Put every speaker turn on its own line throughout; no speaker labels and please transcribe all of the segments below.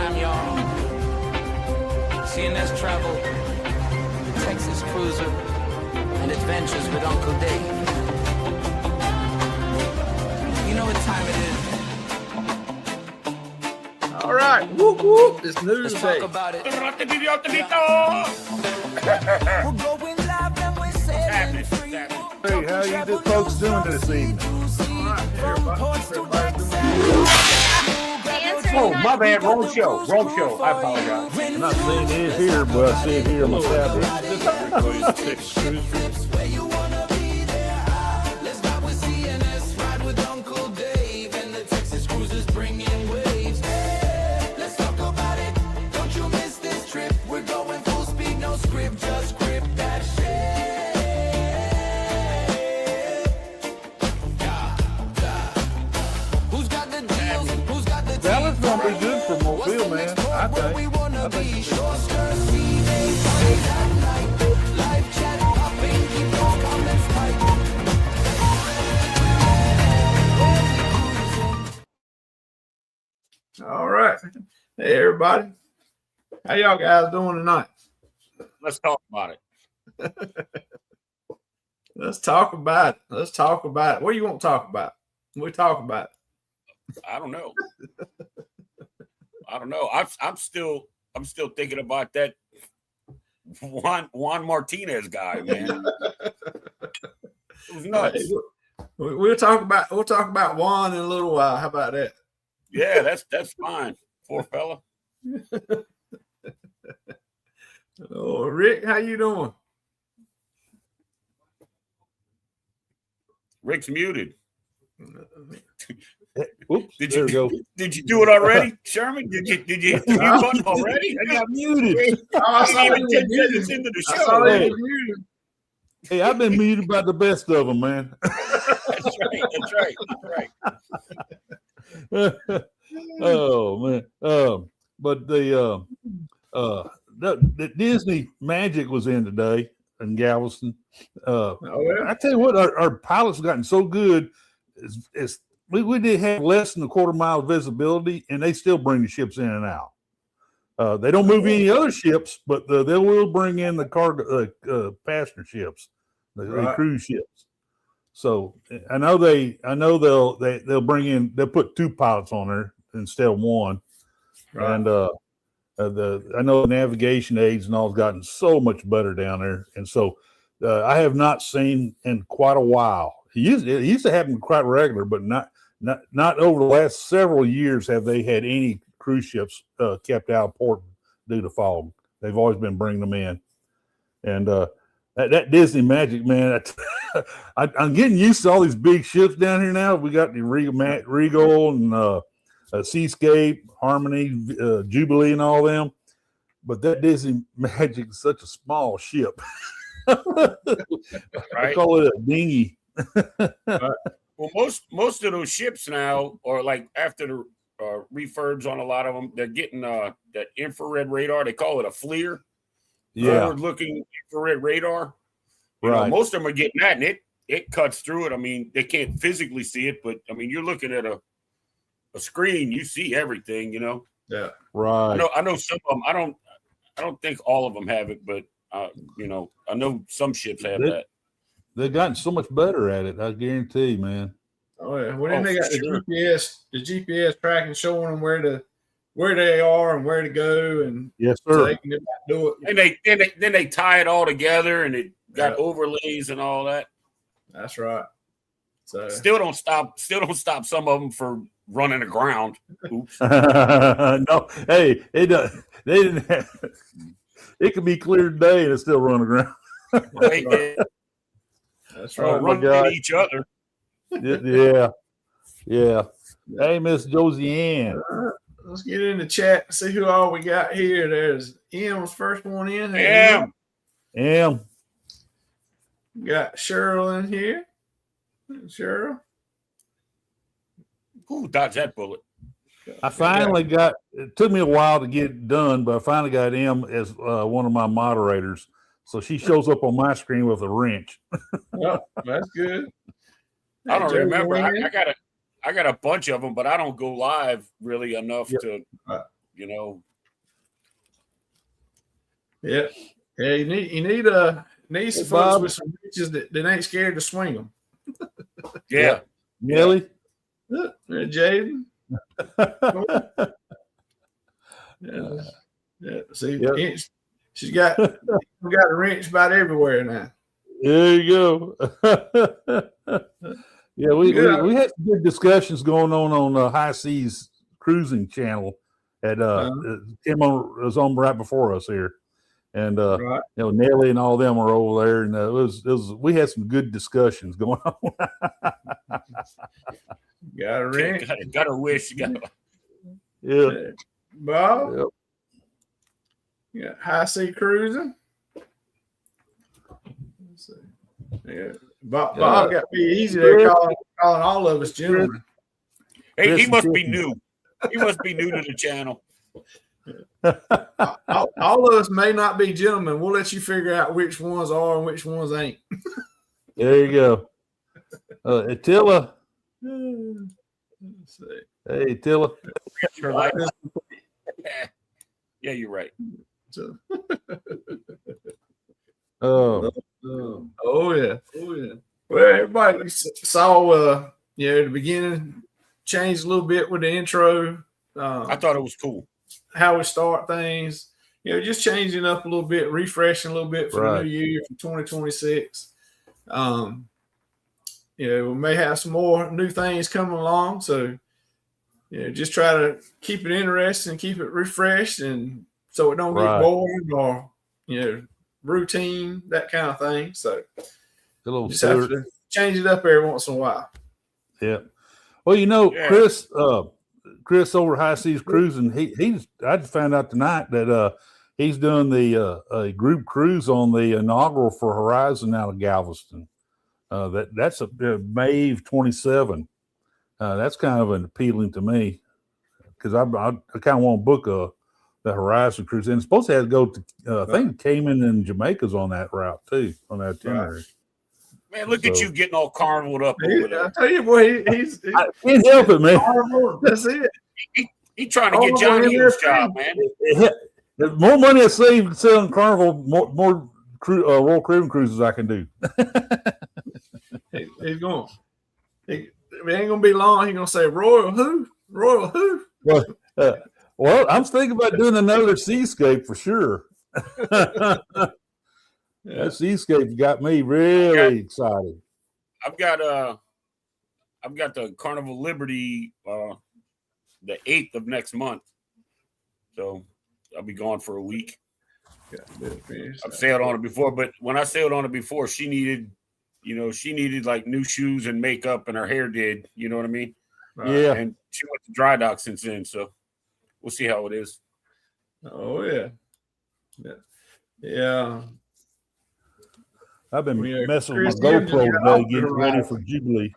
time, y'all. CNS travel, the Texas Cruiser, and adventures with Uncle Dave. You know what time it is.
All right. Whoop, whoop. It's news
Let's
day.
talk about it.
Hey,
how you folks doing this evening?
Oh, my bad. Wrong show. Wrong show. I apologize.
I'm not saying it here, but I see it here myself.
Let's ride with CNS, ride with Uncle Dave, and the Texas Cruisers bring in waves. Let's talk about it. Don't you miss this trip? We're going full speed, no script, just grip that shit. Who's got the deals? Who's got the
Dallas gonna be good for Mobile, man. I think.
short skirts, teenage parties at night. Live chat, popping, keep those comments tight.
All right. Hey, everybody. How y'all guys doing tonight?
Let's talk about it.
Let's talk about it. Let's talk about it. What do you want to talk about? We talk about it.
I don't know. I don't know. I'm still thinking about that Juan Martinez guy, man. It was nuts.
Hey, we'll talk about Juan in a little while. How about that?
Yeah, that's fine. Poor fella.
Oh, Rick, how you doing?
Rick's muted.
Oops, there we go.
Did you do it already, Sherman? Did you hit the mute button already?
I got muted.
I saw
Even
you
10
muted.
seconds into the
I saw
show.
you muted.
Hey, I've been muted by the best of them, man.
That's right.
Oh man. But the Disney Magic was in today in Galveston.
Oh, yeah.
I tell you what, our pilots have gotten so good. We did have less than a quarter mile visibility, and they still bring the ships in and out. They don't move any other ships, but they will bring in the cargo passenger ships, the cruise ships. So I know they'll bring in. They'll put 2 pilots on there instead of 1,
Right.
and I know the navigation aids and all has gotten so much better down there, and so I have not seen in quite a while. It used to happen quite regular, but not over the last several years have they had any cruise ships kept out of port due to fog. They've always been bringing them in, and that Disney Magic, man. I'm getting used to all these big ships down here now. We got the Regal and Seascape, Harmony, Jubilee, and all them. But that Disney Magic is such a small ship. I call it a dinghy.
Well, most of those ships now, or like after the refurbs on a lot of them, they're getting that infrared radar. They call it a FLIR.
Yeah.
Forward-looking infrared radar. You
Right.
know, most of them are getting that, and it cuts through it. I mean, they can't physically see it, but I mean, you're looking at a screen, you see everything. You know.
Yeah.
Right.
I know some of them. I don't think all of them have it, but you know, I know some ships have that.
They've gotten so much better at it. I guarantee, man.
Oh yeah. Well, then they got
sure.
the GPS tracking showing them where they are and where to go, and
Yes,
so
sir.
they can do it.
And then they tie it all together, and it got overlays and all that.
That's right. So
Still don't stop some of them for running aground. Oops.
No, hey, they didn't have, it could be clear today and it's still running around.
Right?
that's
Oh,
right.
my
Running
God.
into each other.
Yeah. Hey, Miss Josiane.
Let's get in the chat and see who all we got here. There's M's first one in. Hey,
Damn.
Em.
We got Cheryl in here. Cheryl.
Who dodged that bullet?
I finally got, it took me a while to get it done, but I finally got Em as one of my moderators. So she shows up on my screen with a wrench.
Oh, that's good.
I don't
Hey,
remember.
Joanne.
I got a bunch of them, but I don't go live really enough to you know.
Yeah. Yeah, you need some folks
Bob.
with some reaches that ain't scared to swing them.
Yeah.
Nelly.
Jaden. Yeah. See,
Yep.
she's got a wrench about everywhere now.
There you go. Yeah, we had some good discussions going on High Seas Cruising Channel at Tim was on right before us here, and
Right.
you know, Nelly and all them are over there, and it was we had some good discussions going on.
Got a wrench.
Got a wish.
Yeah.
Bob.
Yep.
Yeah, high sea cruising. Let's see. Yeah, Bob got to be easy there calling all of us gentlemen.
Hey, he must be new. He must be new to the channel.
All of us may not be gentlemen. We'll let you figure out which ones are and which ones ain't.
There you go. Attila.
Let's see.
Hey, Attila.
Yeah, you're right.
So,
Oh.
Oh yeah. Well, everybody saw the beginning changed a little bit with the intro.
I thought it was cool.
How we start things, just changing up a little bit, refreshing a little bit for the new year for 2026. We may have some more new things coming along, so just try to keep it interesting, keep it refreshed, and so it don't get boring or routine, that kind of thing. So
a little
just have to change it up every once in a while.
Yeah. Well, Chris over High Seas Cruising, I found out tonight that he's doing the group cruise on the inaugural for Horizon out of Galveston. That's May 27. That's kind of appealing to me because I kind of want to book the Horizon cruise, and it's supposed to have to go to I think Cayman and Jamaica's on that route too, on that itinerary.
Right. Man, look at you getting all carnivaled up over there.
I tell you, boy, he's
I can't help it, man.
That's it.
He trying to get Johnny Hill's job, man.
The more money I save selling Carnival, more Royal Caribbean cruises I can do.
He's going. It ain't gonna be long. He's gonna say Royal who? Royal who?
Well, I'm thinking about doing another Seascape for sure. That Seascape got me really excited.
I've got the Carnival Liberty the 8th of next month, so I'll be gone for a week. I've sailed on it before, but when I sailed on it before, she needed like new shoes and makeup, and her hair did. You know what I mean?
Yeah.
And she went to dry dock since then, so we'll see how it is.
Oh yeah.
I've been messing with my GoPro today, getting ready for Jubilee.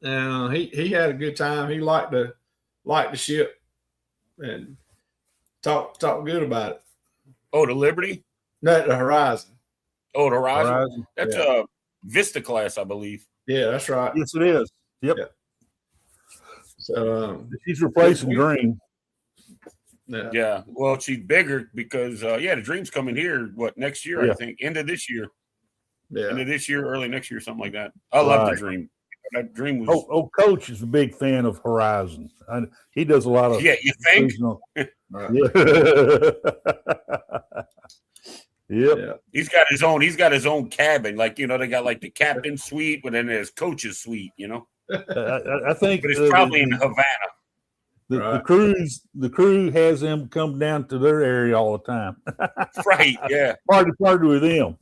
And he had a good time. He liked the ship and talk good about it.
Oh, the Liberty?
No, the Horizon.
Oh, the Horizon. That's a Vista class, I believe.
Yeah, that's right.
Yes, it is. Yep.
Yeah. So
she's replacing Dream.
Yeah. Well, she's bigger because the Dream's coming here. What, next year? I think end of this year.
Yeah.
End of this year, early next year, something like that. I love the Dream. That Dream was.
Coach is a big fan of Horizon. He does a lot of.
Yeah, you think?
Yeah.
He's got his own cabin. Like, they got like the captain suite, but then there's coach's suite,
I think
but it's probably in Havana.
The crew has them come down to their area all the time.
Right, yeah.
Party with them.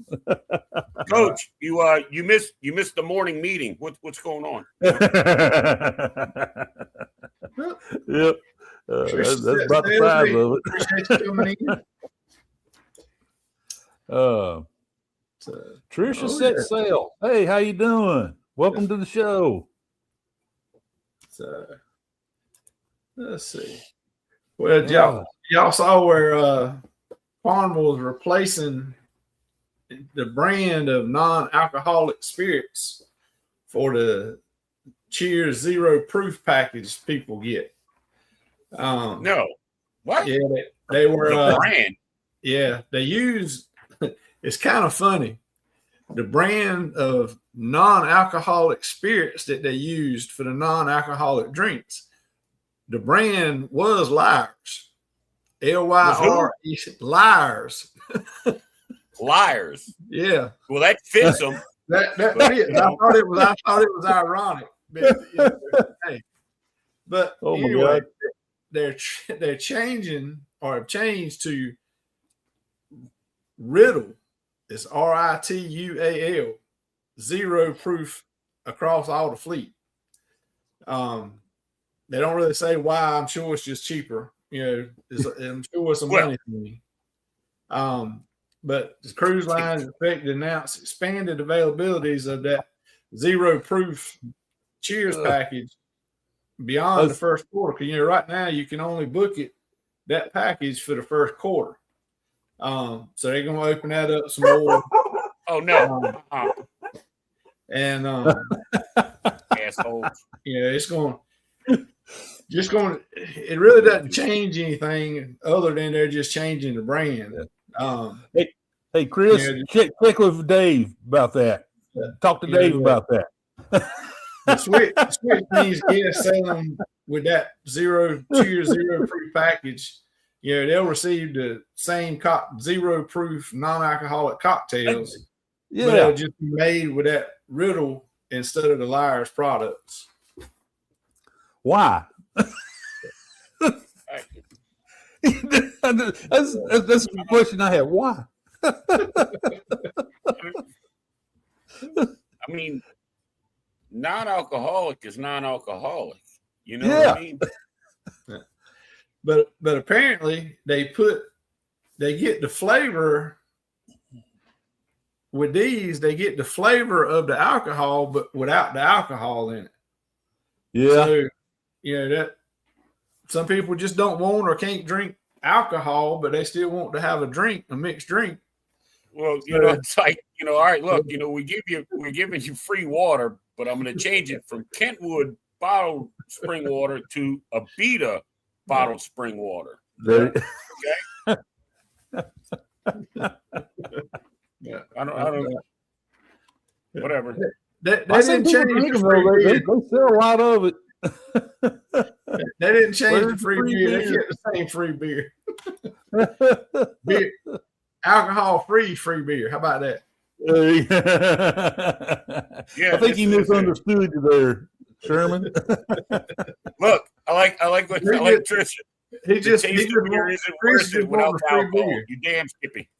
Coach, you missed the morning meeting. What's going on?
Yep. That's about the size of it.
Appreciate you coming in.
Tricia set sail. Hey, how you doing? Welcome to the show.
Let's see. Well, y'all saw where Carnival is replacing the brand of non-alcoholic spirits for the Cheers Zero Proof package people get.
No. What?
Yeah, they were
The brand.
Yeah, they use. It's kind of funny. The brand of non-alcoholic spirits that they used for the non-alcoholic drinks. The brand was Liars. L-Y-R-E. Liars.
Liars.
Yeah.
Well, that fits them.
That fits. I thought it was ironic. But
Oh my
anyway,
God.
they're changing or have changed to Riddle. It's RITUAL, 0 proof across all the fleet. They don't really say why. I'm sure it's just cheaper. I'm sure it's a money thing. But the cruise line is expected to announce expanded availabilities of that 0 proof cheers package beyond the first quarter. Because right now you can only book that package for the first quarter. So they're going to open that up some more.
Oh no!
And
Assholes.
it's going. It really doesn't change anything other than they're just changing the brand.
Hey, Chris, check with Dave about that. Talk to Dave about that.
The switch means selling with that 0 cheers 0 proof package. They'll receive the same 0 proof non-alcoholic cocktails.
Yeah,
but they'll just be made with that Riddle instead of the Liars products.
Why? That's the question I have. Why?
I mean, non-alcoholic is non-alcoholic. You know what I mean?
But apparently they get the flavor with these. They get the flavor of the alcohol, but without the alcohol in it.
Yeah.
So that some people just don't want or can't drink alcohol, but they still want to have a mixed drink.
Well, it's like, all right, look, we're giving you free water, but I'm going to change it from Kentwood bottled spring water to a Beta bottled spring water. Okay.
Yeah,
I don't. Whatever.
They didn't change the free beer.
They sell a lot of it.
They didn't change the free beer. They kept the same free beer. Alcohol free beer. How about that?
Yeah,
I think he misunderstood you there, Sherman.
Look, I like Trisha.
He just
the taste of beer isn't worth it without alcohol. You damn Skippy.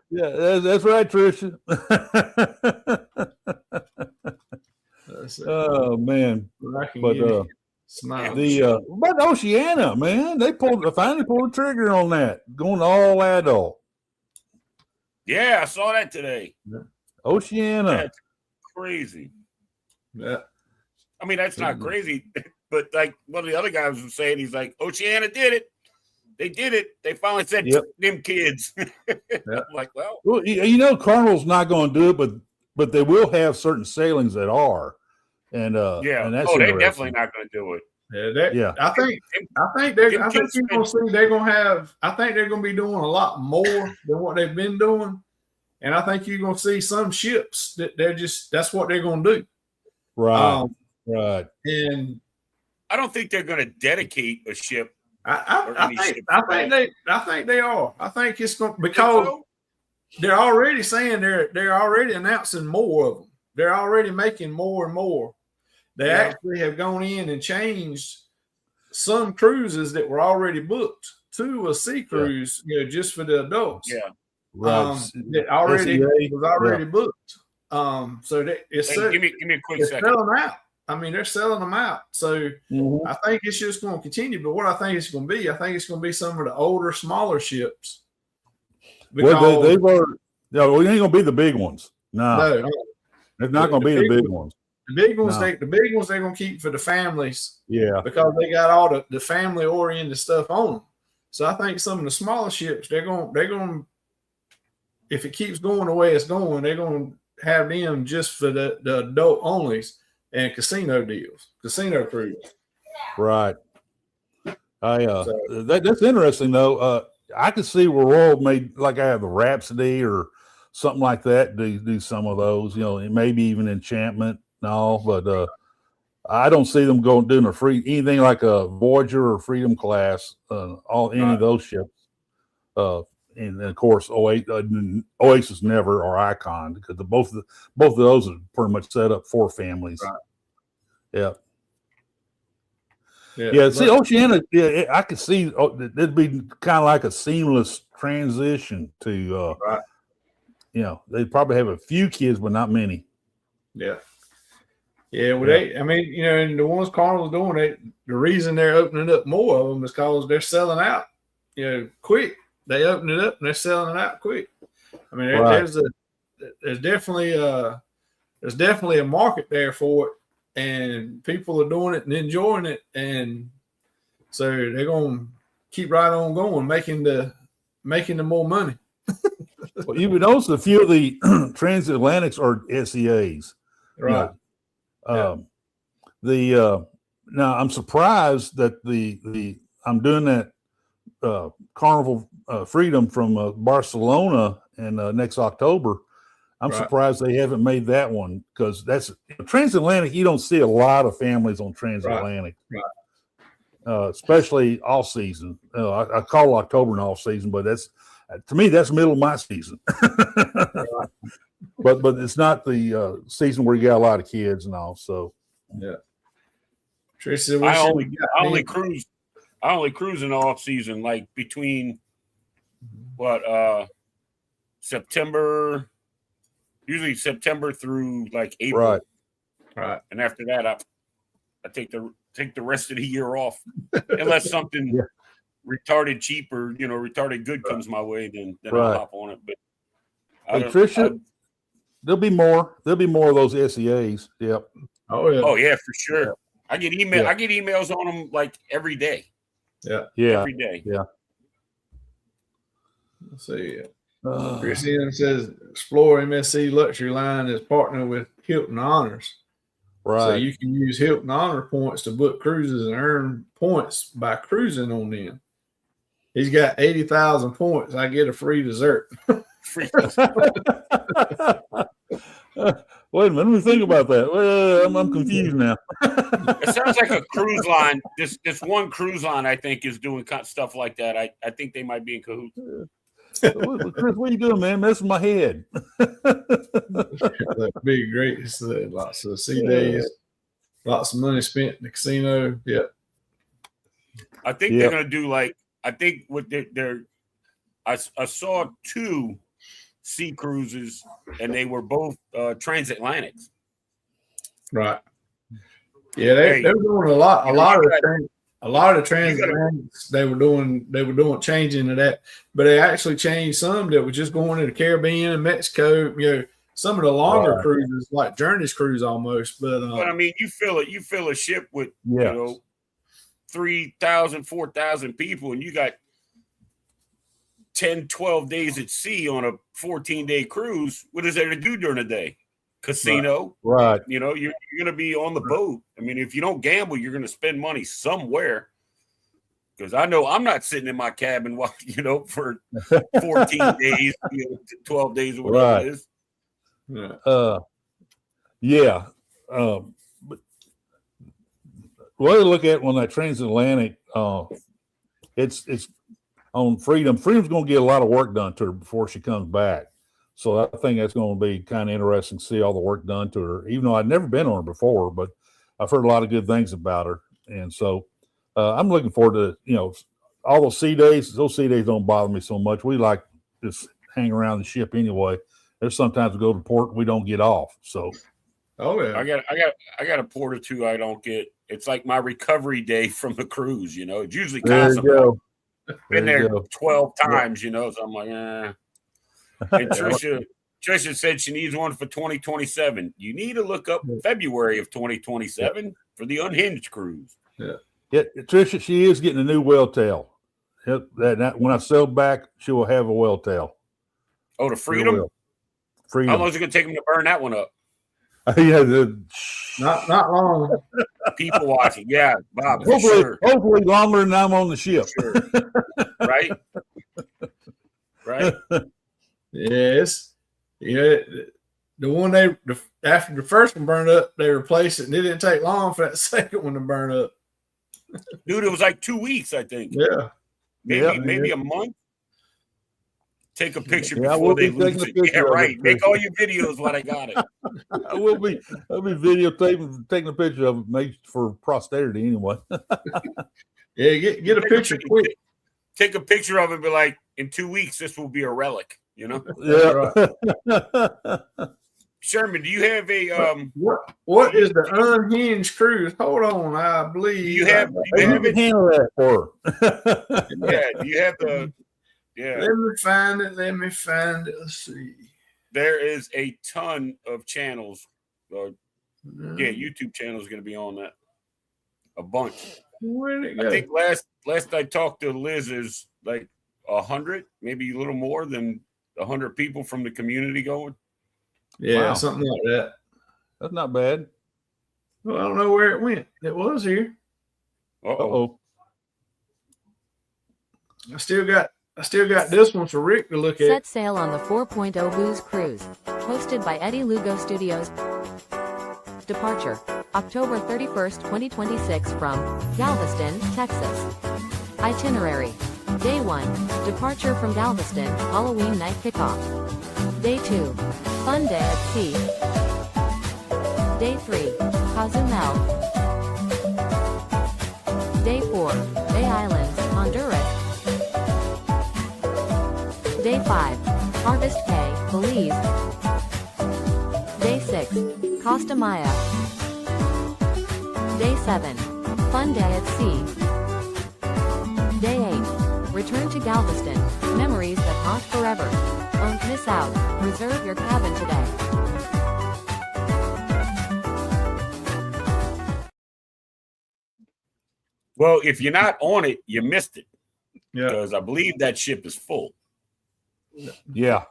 Yeah, that's right, Trisha. Oh man, but but Oceana, man, they finally pulled the trigger on that, going all adult.
Yeah, I saw that today.
Oceana,
that's crazy.
Yeah,
I mean that's not crazy, but like one of the other guys was saying, he's like, Oceana did it. They did it. They finally said, them kids. I'm like, well,
Carnival's not going to do it, but they will have certain sailings that are. And and that's
they're definitely not going to do it.
Yeah, I think you're going to see they're going to have. I think they're going to be doing a lot more than what they've been doing, and I think you're going to see some ships that that's what they're going to do.
Right, right.
And
I don't think they're going to dedicate a ship.
I think they are. I think it's going because they're already saying they're already announcing more of them. They're already making more and more. They actually have gone in and changed some cruises that were already booked to a sea cruise, just for the adults.
Yeah,
right.
That already was already booked. So give
me a quick second.
Selling out. I mean, they're selling them out. So I think it's just going to continue. But what I think it's going to be, I think it's going to be some of the older, smaller ships.
Well, they've already. No, it ain't going to be the big ones. No. It's not going to be the big ones.
The big ones, they're going to keep for the families.
Yeah.
Because they got all the family oriented stuff on them. So I think some of the smaller ships, they're going, if it keeps going the way it's going, they're going to have them just for the adult onlys and casino deals, casino cruise.
Right. That's interesting though. I could see where Royal made like I have the Rhapsody or something like that. Do some of those, maybe even Enchantment and all, but I don't see them doing anything like a Voyager or Freedom class, any of those ships. And of course, Oasis never or Icon because both of those are pretty much set up for families.
Right.
Yeah. Yeah, see, Oceana, I could see it'd be kind of like a seamless transition to, they'd probably have a few kids, but not many.
Yeah. Yeah, well, and the ones Carnival's doing, the reason they're opening up more of them is because they're selling out, quick. They open it up and they're selling it out quick. I mean, there's definitely a market there for it. And people are doing it and enjoying it, and so they're going to keep right on going, making the more money.
Well, you would notice a few of the transatlantics are SEAs,
right?
Now I'm surprised that I'm doing that Carnival Freedom from Barcelona in next October. I'm surprised they haven't made that one because that's transatlantic. You don't see a lot of families on transatlantic, especially off season. I call October an off season, but to me that's middle of my season. But it's not the season where you got a lot of kids and all. So
Tracy,
I only cruise in off season, like between September. Usually September through like April,
right.
And after that, I take the rest of the year off, unless something retarded cheap or retarded good comes my way, then I'll hop on it. But
Trisha, there'll be more of those SEAs. Yep.
Oh yeah, for sure. Yep. I get emails on them like every day.
Yeah.
Every day.
Yeah.
Let's see. Christian says Explore MSC Luxury Line is partnered with Hilton Honors.
Right.
So you can use Hilton Honor points to book cruises and earn points by cruising on them. He's got 80,000 points. I get a free dessert.
Free
Wait a minute. Let me think about that. Well, I'm confused now.
It sounds like a cruise line. This one cruise line, I think, is doing stuff like that. I think they might be in cahoots.
Chris, what are you doing, man? Messing my head.
That'd be great. Lots of sea days, lots of money spent in the casino. Yeah.
I think they're going to do I saw 2 sea cruises, and they were both transatlantics.
Right. Yeah, they were doing a lot of the transatlantics. They were doing changing to that, but they actually changed some that were just going to the Caribbean and Mexico. Some of the longer cruises, like Journey's cruise almost. But
I mean, you fill a ship with 3,000, 4,000 people, and you got 10, 12 days at sea on a 14-day cruise. What is there to do during the day? Casino.
Right.
You're going to be on the boat. I mean, if you don't gamble, you're going to spend money somewhere. Because I know I'm not sitting in my cabin while, for 14 days, 12 days or whatever it is.
Yeah. But what I look at when that transatlantic, it's on Freedom. Freedom's going to get a lot of work done to her before she comes back. So I think that's going to be kind of interesting to see all the work done to her, even though I'd never been on her before, but I've heard a lot of good things about her. And so I'm looking forward to, all those sea days. Those sea days don't bother me so much. We like just hang around the ship anyway. There's sometimes we go to port and we don't get off. So,
I got a port or two I don't get. It's like my recovery day from the cruise. It's usually constant. Been there 12 times. So I'm like, eh. And Trisha said she needs one for 2027. You need to look up February of 2027 for the Unhinged cruise.
Yeah, Trisha, she is getting a new whale tail. When I sell back, she will have a whale tail.
Oh, the Freedom? How long is it going to take them to burn that one up?
Not long.
people watching. Yeah, Bob, for
Hopefully,
sure.
hopefully longer than I'm on the ship.
Sure. Right? Right?
Yes. Yeah. The one after the first one burned up, they replaced it, and it didn't take long for that second one to burn up.
Dude, it was like 2 weeks, I think.
Yeah.
Maybe a month. Take a picture
Yeah,
before they lose it. Yeah, right. Make all your videos while I got it.
I'll be videotaping, taking a picture of it, made for posterity anyway.
Yeah, get a picture quick.
Take a picture of it and be like, in 2 weeks, this will be a relic, you know?
Yeah.
Sherman, do you have a
what is the unhinged cruise? Hold on, I believe
you have
can handle that for her.
yeah, do you have the yeah.
Let me find it. Let's see.
There is a ton of channels. YouTube channel is going to be on that. A bunch.
Where did it go?
I think last I talked to Liz is like 100, maybe a little more than 100 people from the community going.
Yeah,
Wow.
something like that.
That's not bad.
Well, I don't know where it went. It was here.
Uh-oh.
I still got this one for Rick to look
Set
at.
sail on the 4.0 Booze Cruise, hosted by Eddie Lugo Studios. Departure, October 31st, 2026 from Galveston, Texas. Itinerary, Day 1, departure from Galveston, Halloween night kickoff. Day 2, fun day at sea. Day 3, Cozumel. Day 4, Bay Islands, Honduras. Day 5, Harvest Bay, Belize. Day 6, Costa Maya. Day 7, fun day at sea. Day 8, return to Galveston, memories that haunt forever. Don't miss out, reserve your cabin today.
Well, if you're not on it, you missed it.
Yeah.
Because I believe that ship is full.
Yeah.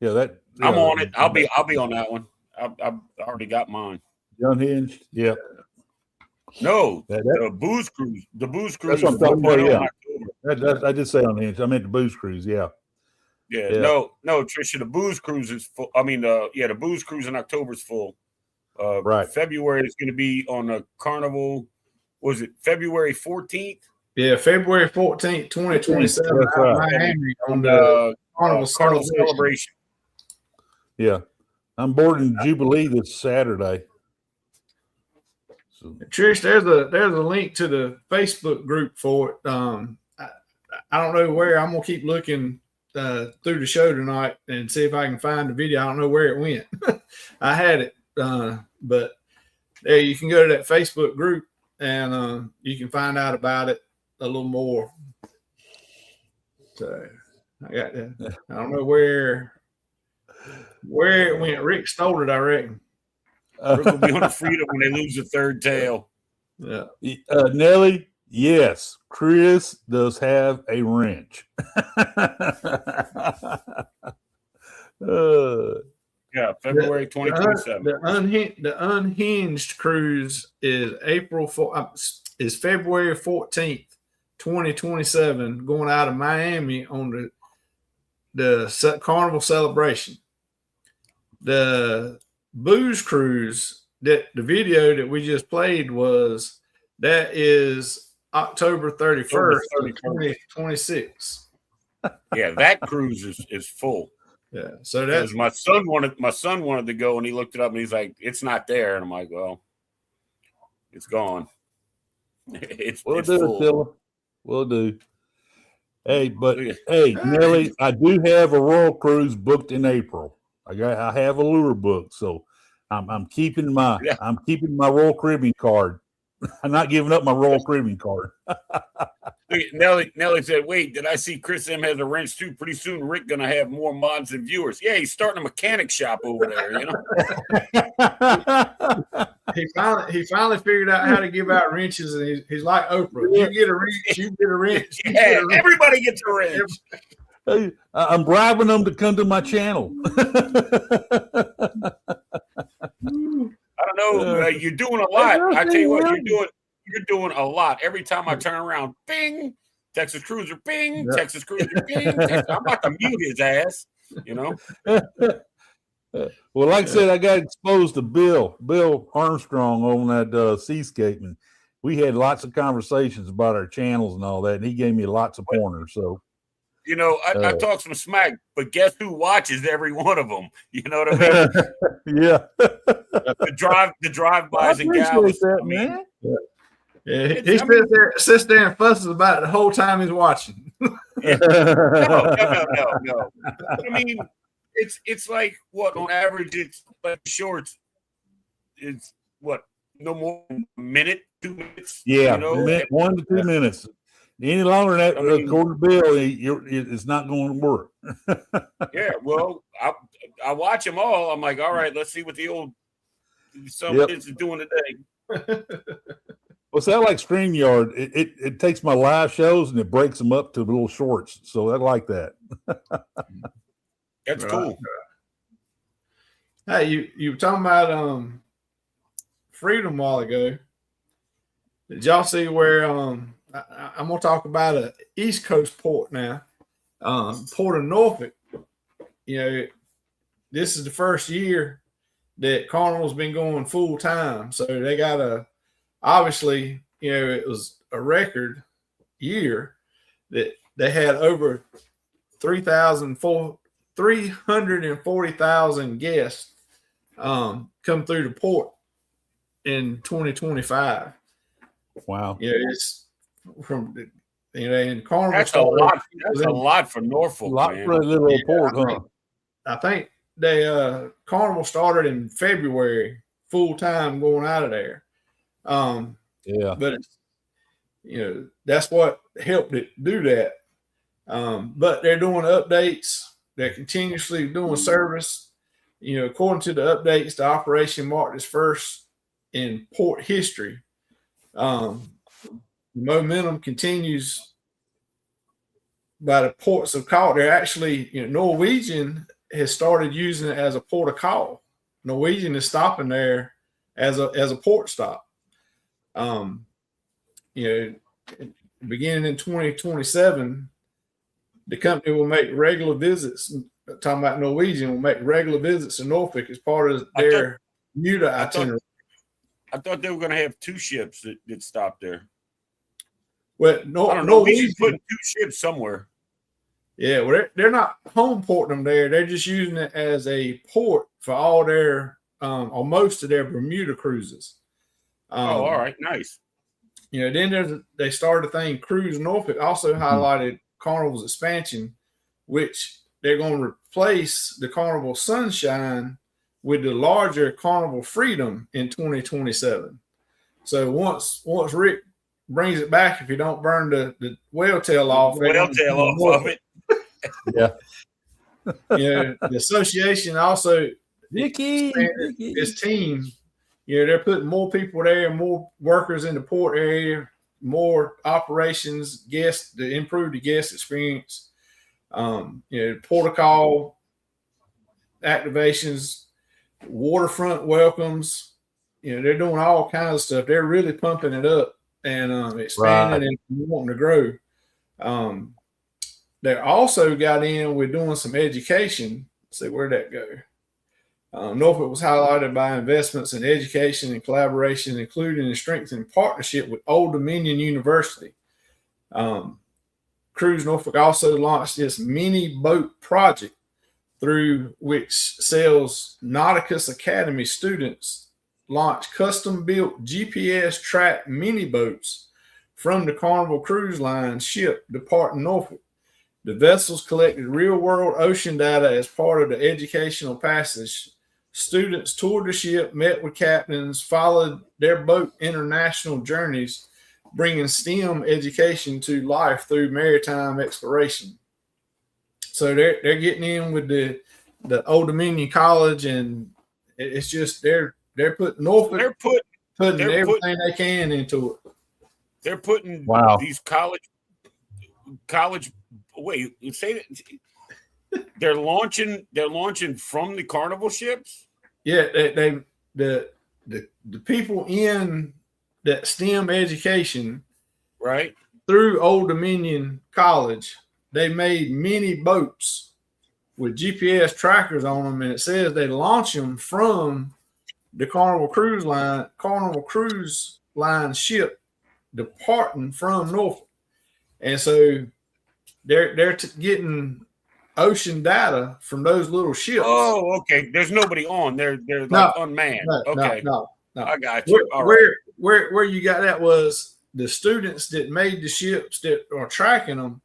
I'm on it. I'll be on that one. I've already got mine.
Unhinged. Yeah.
No, the booze cruise. The booze cruise.
That's what I'm talking about.
Yeah.
Yeah. I did say unhinged. I meant the booze cruise. Yeah.
Yeah.
Yeah.
No, Tricia. The booze cruise is full. I mean, the booze cruise in October is full.
Right.
February is going to be on a Carnival. Was it February 14th?
Yeah, February 14th, 2027.
That's right.
Miami on the Carnival
Celebration.
Yeah. I'm boarding Jubilee this Saturday. So,
Trish, there's a link to the Facebook group for it. I don't know where. I'm gonna keep looking through the show tonight and see if I can find the video. I don't know where it went. I had it, but there you can go to that Facebook group and you can find out about it a little more. So I got that. I don't know where it went. Rick stole it, I reckon.
Rick will be on the Freedom when they lose the third tail.
Yeah.
Nelly, yes, Chris does have a wrench.
Yeah, February 2027.
The unhinged cruise is February 14th, 2027, going out of Miami on the Carnival Celebration. The booze cruise, that the video that we just played is October 31st, 2026.
Yeah, that cruise is full.
Yeah, so that's
my son wanted to go, and he looked it up, and he's like, "It's not there." And I'm like, "Well, it's gone. It's full."
We'll do. Hey, but hey, Nelly, I do have a Royal Cruise booked in April. I have a lure book, so I'm keeping my Royal Caribbean card. I'm not giving up my Royal Caribbean card.
Nelly said, "Wait, did I see Chris M has a wrench too? Pretty soon, Rick gonna have more mods and viewers." Yeah, he's starting a mechanic shop over there. You know,
he finally figured out how to give out wrenches, and he's like Oprah. You get a wrench, you get a wrench.
Yeah, everybody gets a wrench.
Hey, I'm bribing them to come to my channel.
I don't know. You're doing a lot. I tell you what, you're doing a lot. Every time I turn around, bing, Texas Cruiser, bing, Texas Cruiser, bing. I'm about to mute his ass. You know.
Well, like I said, I got exposed to Bill Armstrong on that Seascape, and we had lots of conversations about our channels and all that, and he gave me lots of pointers. So,
you know, I talk some smack, but guess who watches every one of them? You know what I mean?
Yeah.
the drive-bys and gals.
That, man.
Yeah, he sits there and fusses about it the whole time he's watching.
No. I mean, it's like what on average it's like shorts. It's what no more than a minute, 2 minutes.
Yeah,
you know?
1 to 2 minutes. Any longer than that, according to Bill, it's not going to work.
Yeah, well, I watch them all. I'm like, all right, let's see what the old kids are doing today.
Well, it's like StreamYard. It takes my live shows and it breaks them up to little shorts. So I like that.
That's cool.
Hey, you were talking about freedom a while ago. Did y'all see where I'm gonna talk about a East Coast port now? Port of Norfolk. You know, this is the first year that Carnival's been going full time. So they got obviously, you know, it was a record year that they had over 340,000 guests come through the port in 2025.
Wow.
Yeah, it's from and Carnival.
That's a lot. That's a lot for Norfolk.
A lot for a little port, huh?
I think they Carnival started in February, full time going out of there. But it's, you know, that's what helped it do that. But they're doing updates. They're continuously doing service. You know, according to the updates, the operation marked its first in port history. Momentum continues by the ports of call. They're actually, you know, Norwegian has started using it as a port of call. Norwegian is stopping there as a port stop. You know, beginning in 2027, the company will make regular visits. Talking about Norwegian will make regular visits to Norfolk as part of their MUTA itinerary.
I thought they were going to have two ships that stopped there.
Well,
Norwegian put two ships somewhere.
Yeah, well, they're not home porting them there. They're just using it as a port for all their or most of their Bermuda cruises.
All right, nice.
You know, then they started a thing. Cruise Norfolk also highlighted Carnival's expansion, which they're going to replace the Carnival Sunshine with the larger Carnival Freedom in 2027. So once Rick brings it back, if you don't burn the whale tail off,
of it.
Yeah.
Yeah, the association also expanded its team. You know, they're putting more people there, more workers in the port area, more operations, guests to improve the guest experience. You know, protocol activations, waterfront welcomes. You know, they're doing all kinds of stuff. They're really pumping it up and expanding and wanting to grow. They also got in with doing some education. Let's see, where'd that go? Norfolk was highlighted by investments in education and collaboration, including a strengthening partnership with Old Dominion University. Cruise Norfolk also launched this mini boat project through which Sail's Nauticus Academy students launch custom-built GPS-tracked mini boats from the Carnival Cruise Line ship departing Norfolk. The vessels collected real-world ocean data as part of the educational passage. Students toured the ship, met with captains, followed their boat international journeys, bringing STEM education to life through maritime exploration. So they're getting in with the Old Dominion College, and it's just they're putting Norfolk, putting everything they can into it.
They're putting these college. Wait, you say that they're launching from the Carnival ships?
Yeah, the the people in that STEM education,
right?
Through Old Dominion College, they made mini boats with GPS trackers on them, and it says they launch them from the Carnival Cruise Line ship departing from Norfolk, and so they're getting ocean data from those little ships.
Oh, okay. There's nobody on. They're like unmanned. Okay,
no.
I got you.
Where you got that was the students that made the ships that are tracking them.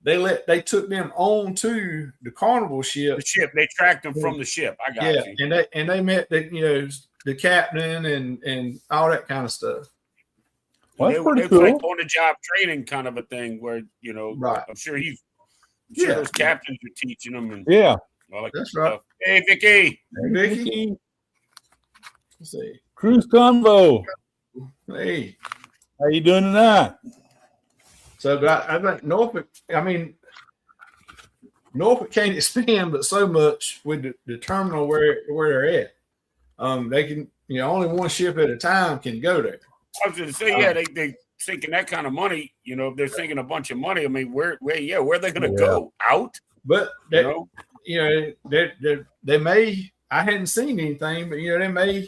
They took them on to the Carnival ship.
The ship. They tracked them from the ship. I got you.
And they met the captain and all that kind of stuff.
Well, that's pretty
cool. Like on the job training kind of a thing where
right.
I'm sure those captains are teaching them. And all that
that's right.
Stuff. Hey, Vicky.
Hey, Vicky. Let's see.
Cruise Convo.
Hey.
How you doing tonight?
So, but I think Norfolk can't expand but so much with the terminal where they're at. They can, only one ship at a time can go there.
I was going to say, they sinking that kind of money. If they're sinking a bunch of money, I mean, where are they going to go? Out?
But they may. I hadn't seen anything, but they may.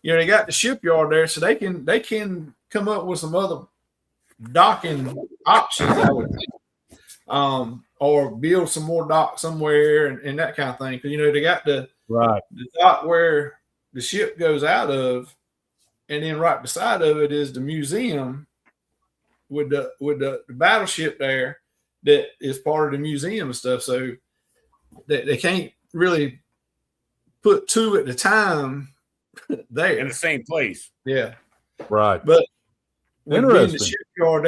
They got the shipyard there, so they can come up with some other docking options, I would think, or build some more docks somewhere and that kind of thing. Because they got the dock where the ship goes out of, and then right beside of it is the museum with the battleship there that is part of the museum and stuff. So they can't really put two at the time there
in the same place.
Yeah,
right.
But
interesting.
The shipyard,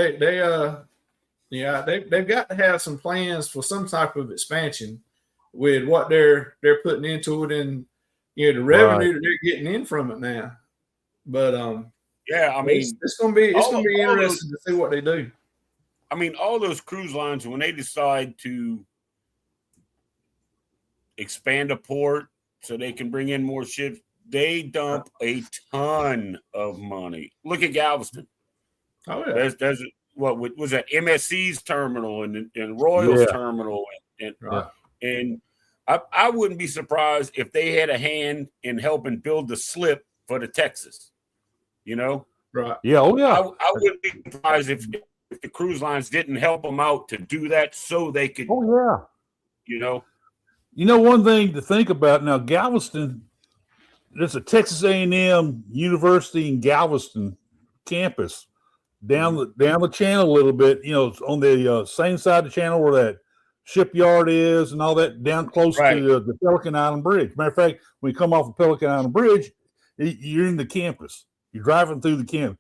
they've got to have some plans for some type of expansion with what they're putting into it and the revenue that they're getting in from it now. But I mean, it's gonna be interesting to see what they do.
I mean, all those cruise lines, when they decide to expand a port so they can bring in more ships, they dump a ton of money. Look at Galveston.
Oh yeah,
there's what was that MSC's terminal and Royal's terminal and I wouldn't be surprised if they had a hand in helping build the slip for the Texas.
Right?
Yeah. Oh yeah.
I wouldn't be surprised if the cruise lines didn't help them out to do that so they could.
Oh yeah. One thing to think about now, Galveston. There's a Texas A&M University in Galveston campus down the channel a little bit. It's on the same side of the channel where that shipyard is and all that, down close to the Pelican Island Bridge. Matter of fact, when you come off of Pelican Island Bridge, you're in the campus. You're driving through the campus.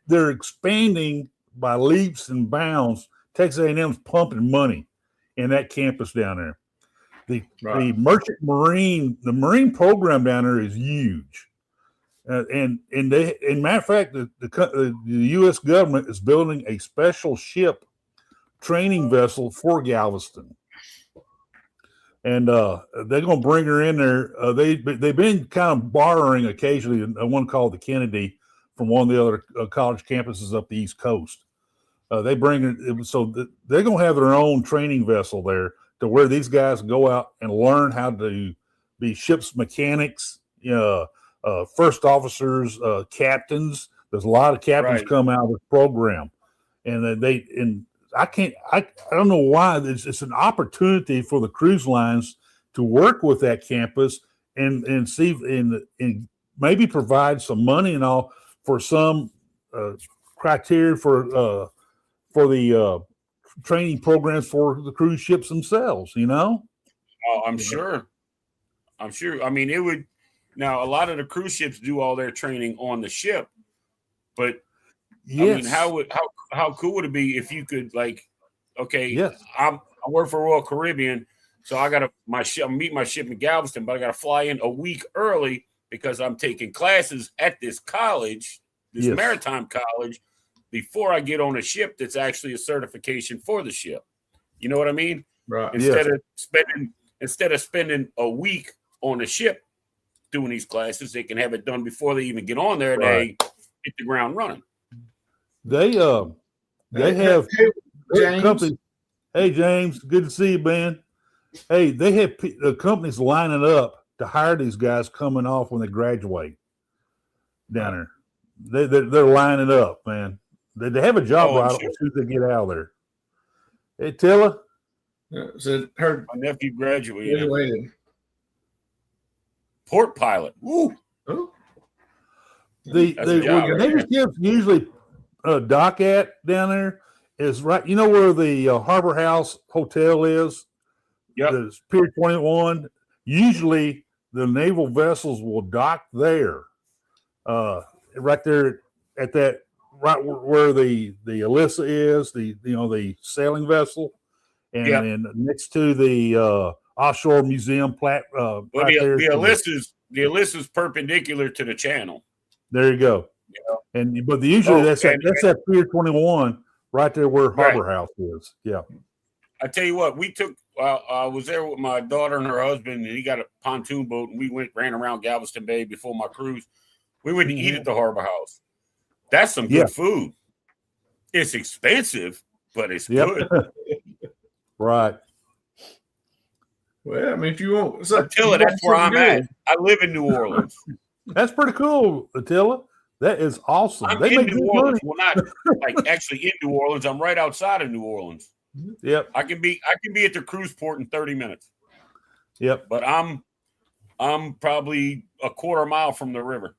They're expanding by leaps and bounds. Texas A&M's pumping money in that campus down there. The merchant marine, the marine program down there is huge, and matter of fact, the U.S. government is building a special ship training vessel for Galveston, and they're going to bring her in there. They've been kind of borrowing occasionally one called the Kennedy from one of the other college campuses up the East Coast. They bring it, so they're going to have their own training vessel there, to where these guys go out and learn how to be ship's mechanics, first officers, captains. There's a lot of captains come out of the program, and I don't know why. It's an opportunity for the cruise lines to work with that campus and see and maybe provide some money and all for some criteria for the training programs for the cruise ships themselves,
Oh, I'm sure. I mean, it would. Now, a lot of the cruise ships do all their training on the ship, but I mean, how cool would it be if you could I work for Royal Caribbean, so I got to meet my ship in Galveston, but I got to fly in a week early because I'm taking classes at this college, this maritime college, before I get on a ship that's actually a certification for the ship. You know what I mean?
Right.
Instead of spending a week on a ship, doing these classes, they can have it done before they even get on there.
Right.
They hit the ground running.
They have
James.
companies. Hey, James, good to see you, man. Hey, they have companies lining up to hire these guys coming off when they graduate down there. They're lining up, man. They have a job right as soon as they get out of there. Hey, Tilla.
So her
My nephew graduated.
graduated.
Port pilot. Woo.
Oh,
The
That's a job
where
right
Navy ships usually dock at down there is right. You know where the Harbor House Hotel is?
Yep.
The Pier 21. Usually the naval vessels will dock there, right there at that right where the Alyssa is, the sailing vessel, and
Yep.
then next to the offshore museum
Well,
right there.
the Alyssa's perpendicular to the channel.
There you go.
Yeah.
But usually that's
and
that Pier 21 right there where
Right.
Harbor House is. Yeah.
I tell you what, I was there with my daughter and her husband, and he got a pontoon boat, and we ran around Galveston Bay before my cruise. We went to eat at the Harbor House. That's some good food. It's expensive, but it's good.
Right.
well, I mean, if you want,
Attila, that's where I'm at. I live in New Orleans.
That's pretty cool, Attila. That is awesome.
I'm
They
in
make
New
good
Orleans.
money.
Well, not like actually in New Orleans. I'm right outside of New Orleans.
Yep.
I can be at the cruise port in 30 minutes.
Yep.
But I'm probably a quarter mile from the river.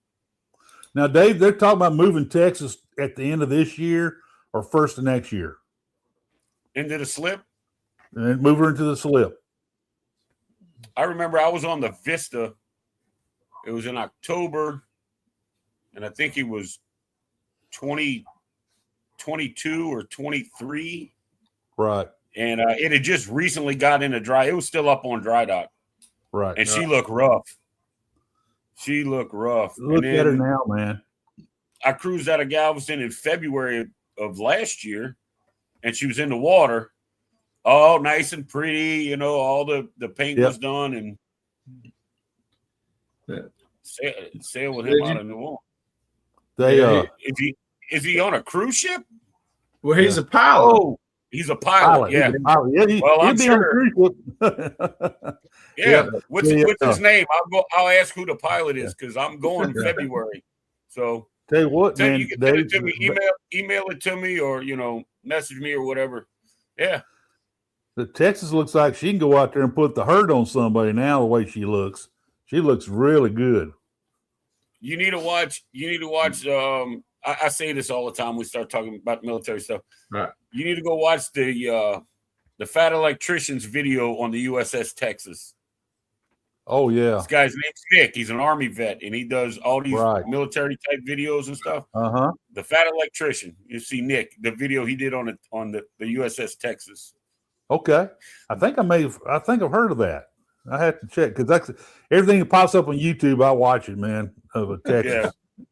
Now, Dave, they're talking about moving Texas at the end of this year or first of next year,
Into the slip.
and then move her into the slip.
I remember I was on the Vista. It was in October, and I think it was 2022 or 23.
Right.
And it had just recently got into dry. It was still up on dry dock.
Right.
And she looked rough. She looked rough.
Look at her now, man.
I cruised out of Galveston in February of last year, and she was in the water, all nice and pretty. All the paint was done, and sail with him out of New Orleans.
They
Is he on a cruise ship?
Well, he's a pilot.
Oh, he's a pilot. Yeah.
Well,
I'm
be on
sure.
the cruise ship.
Yeah. What's his name? I'll ask who the pilot is because I'm going in February. So
Tell you what, man.
you can send it to me, email it to me, or message me or whatever. Yeah.
The Texas looks like she can go out there and put the hurt on somebody now. The way she looks really good.
You need to watch. I say this all the time. We start talking about military stuff.
Right.
You need to go watch the Fat Electrician's video on the USS Texas.
Oh yeah.
This guy's name's Nick. He's an Army vet, and he does all these military type videos and stuff. The Fat Electrician. You see Nick, the video he did on the USS Texas.
Okay, I think I've heard of that. I have to check because that's everything that pops up on YouTube. I watch it, man. Of a Texas.
Yeah.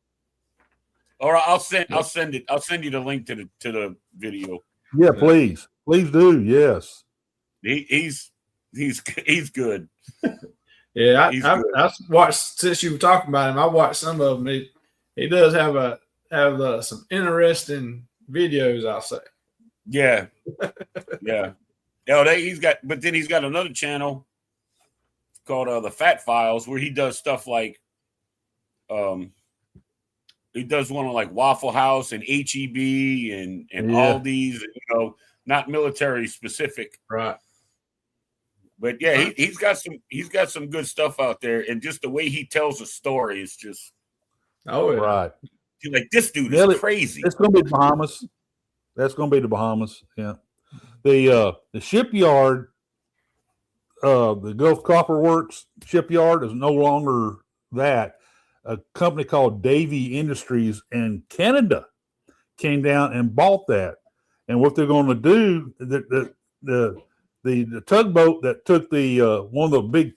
All right, I'll send it. I'll send you the link to the video.
Yeah, please do. Yes,
he's good.
Yeah, I watched since you were talking about him. I watched some of them. He does have some interesting videos. I'll say.
Yeah, yeah. He's got another channel called the Fat Files where he does stuff like he does one on like Waffle House and HEB and all these, not military specific.
Right.
But yeah, he's got some good stuff out there, and just the way he tells a story is just
right.
Like this dude is crazy.
It's gonna be Bahamas. That's gonna be the Bahamas. Yeah. The shipyard, the Gulf Copper Works shipyard is no longer that. A company called Davy Industries in Canada came down and bought that. And what they're going to do, the tugboat that took the one of the big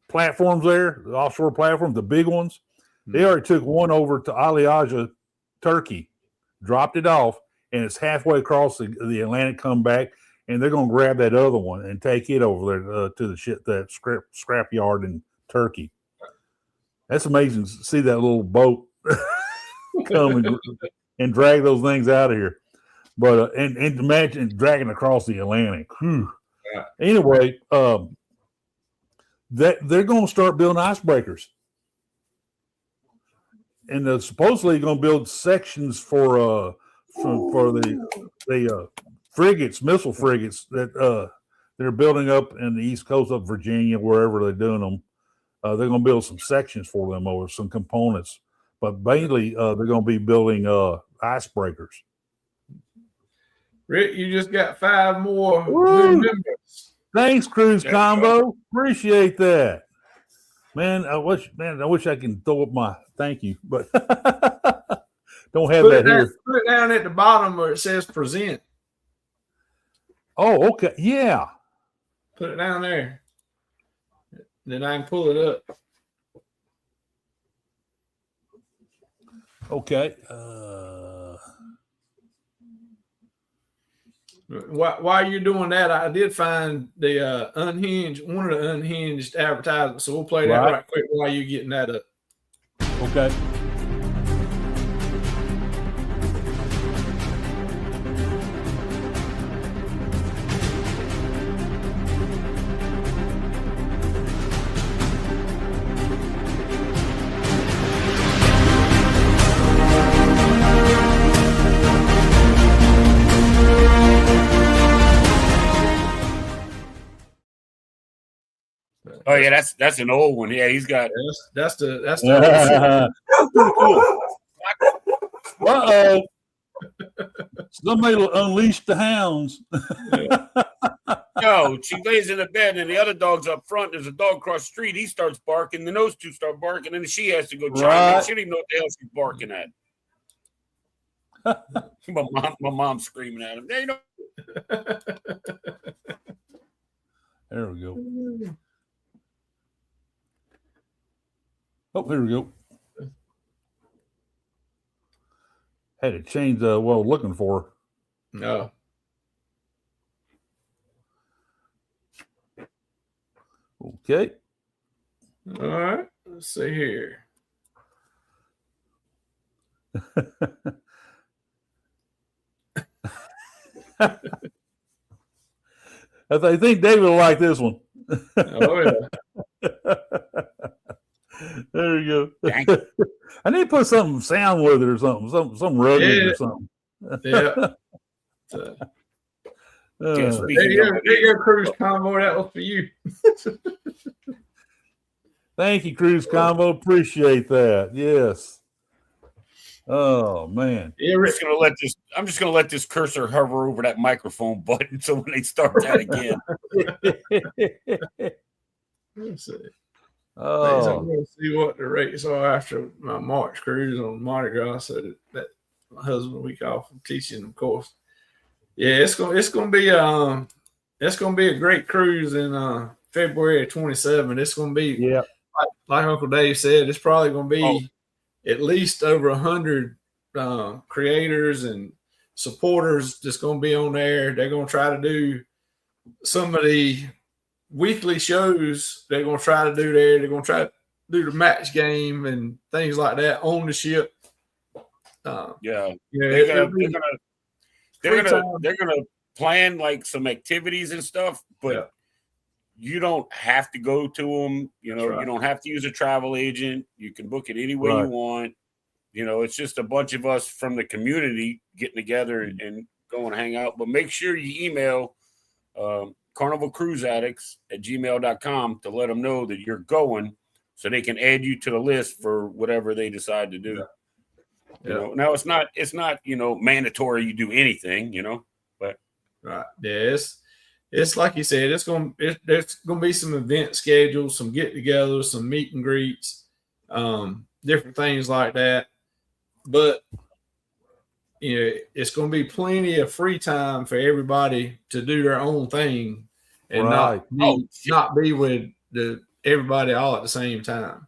platforms there, the offshore platforms, the big ones, they already took one over to Aliaja, Turkey, dropped it off, and it's halfway across the Atlantic, come back, and they're going to grab that other one and take it over there to the scrap yard in Turkey. That's amazing to see that little boat come and drag those things out of here. But and imagine dragging across the Atlantic. Whew.
Yeah.
Anyway, that they're going to start building icebreakers, and they're supposedly going to build sections for the frigates, missile frigates that they're building up in the east coast of Virginia, wherever they're doing them. They're going to build some sections for them or some components, but mainly they're going to be building icebreakers.
Rick, you just got 5 more new members.
Thanks, Cruise Combo. Appreciate that, man. I wish I can throw up my thank you, but don't have that here.
Put it down at the bottom where it says present.
Oh, okay, yeah.
Put it down there. Then I can pull it up.
Okay.
While you're doing that, I did find the one of the unhinged advertisements. So we'll play that right quick while you're getting that up.
Okay.
Oh yeah, that's an old one. Yeah, he's got.
That's the.
Uh-oh. Somebody will unleash the hounds.
No, she lays in the bed, and the other dog's up front. There's a dog across the street. He starts barking. Then those two start barking, and she has to go chime in. She didn't even know what the hell she's barking at. My mom's screaming at him. There you know.
There we go. Oh, here we go. Had to change what I was looking for.
No.
Okay.
All right. Let's see here.
I think David will like this one.
Oh yeah.
There you go. I need to put some sound with it or something, some rugged or something.
Yeah. There you go, Cruise Combo. That was for you.
Thank you, Cruise Combo. Appreciate that. Yes. Oh man.
Yeah,
I'm just gonna let this cursor hover over that microphone button so when they start that again.
Let's see.
Oh.
I'm going to see what the rates are after my March cruise on Mardi Gras. So that my husband a week off from teaching, of course. Yeah, it's gonna be a great cruise in February of 27. It's gonna be like Uncle Dave said. It's probably gonna be at least over 100 creators and supporters that's gonna be on there. They're gonna try to do some of the weekly shows. They're gonna try to do there. They're gonna try to do the match game and things like that on the ship.
They're gonna plan like some activities and stuff, but you don't have to go to them. You know, you don't have to use a travel agent. You can book it any way you want. You know, it's just a bunch of us from the community getting together and going to hang out. But make sure you email carnivalcruiseaddicts@gmail.com to let them know that you're going so they can add you to the list for whatever they decide to do. You know, now it's not, mandatory you do anything, but
it's like you said, there's gonna be some event schedules, some get-togethers, some meet and greets, different things like that. But it's gonna be plenty of free time for everybody to do their own thing and not be with everybody all at the same time.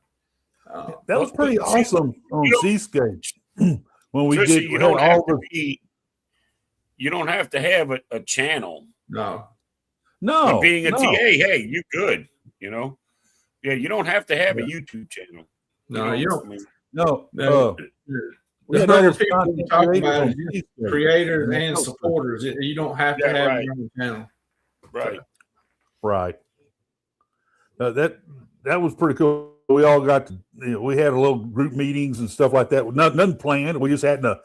That was pretty awesome on Seascape. When we
did, you don't have to have a channel.
No.
Being a TA, hey, you good, Yeah, you don't have to have a YouTube channel.
No, you don't.
No, we
The
had
100
other
people we
content
talk
creators
about
on
is just
Facebook.
creators and supporters. You don't have to have your own channel.
Right.
Right. That was pretty cool. We all got to, we had a little group meetings and stuff like that. Nothing planned. We just had to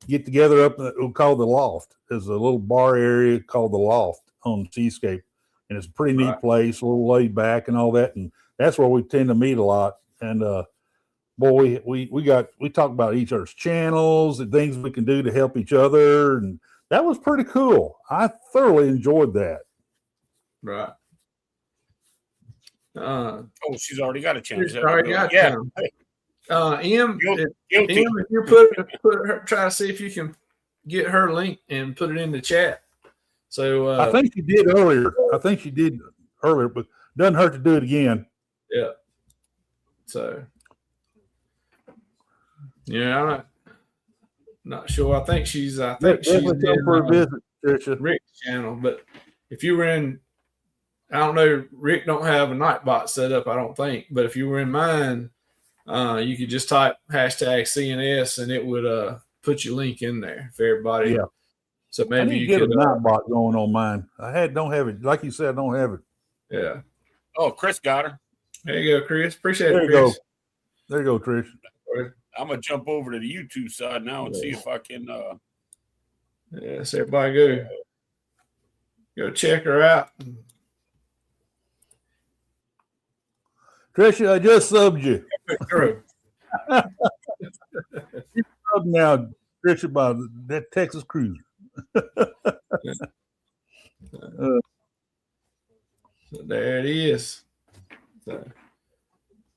get together up called the Loft. There's a little bar area called the Loft on Seascape, and it's a pretty neat place, a little laid back and all that. And that's where we tend to meet a lot. And boy, we talked about each other's channels and things we can do to help each other, and that was pretty cool. I thoroughly enjoyed that.
Right.
She's already got a channel.
She's already got
yeah.
Em,
Guilty.
if you put her, try to see if you can get her link and put it in the chat. So
I think she did earlier. But doesn't hurt to do it again.
Yeah. So yeah, I'm not sure. I think she's in
for a visit, Tricia.
Rick's channel, but if you were in, I don't know, Rick don't have a Nightbot set up, I don't think, but if you were in mine, you could just type hashtag CNS and it would put your link in there for everybody.
Yeah.
So maybe you
get
could
a Nightbot going on mine. Don't have it. Like you said, I don't have it.
Yeah.
Oh, Chris got her.
There you go, Chris. Appreciate
there
it, Chris.
There you go, Trish.
I'm gonna jump over to the YouTube side now and see if I can.
Yes, everybody go check her out.
Tricia, I just subbed you. You subbed now, Tricia, by that Texas Cruiser.
So there it is. So,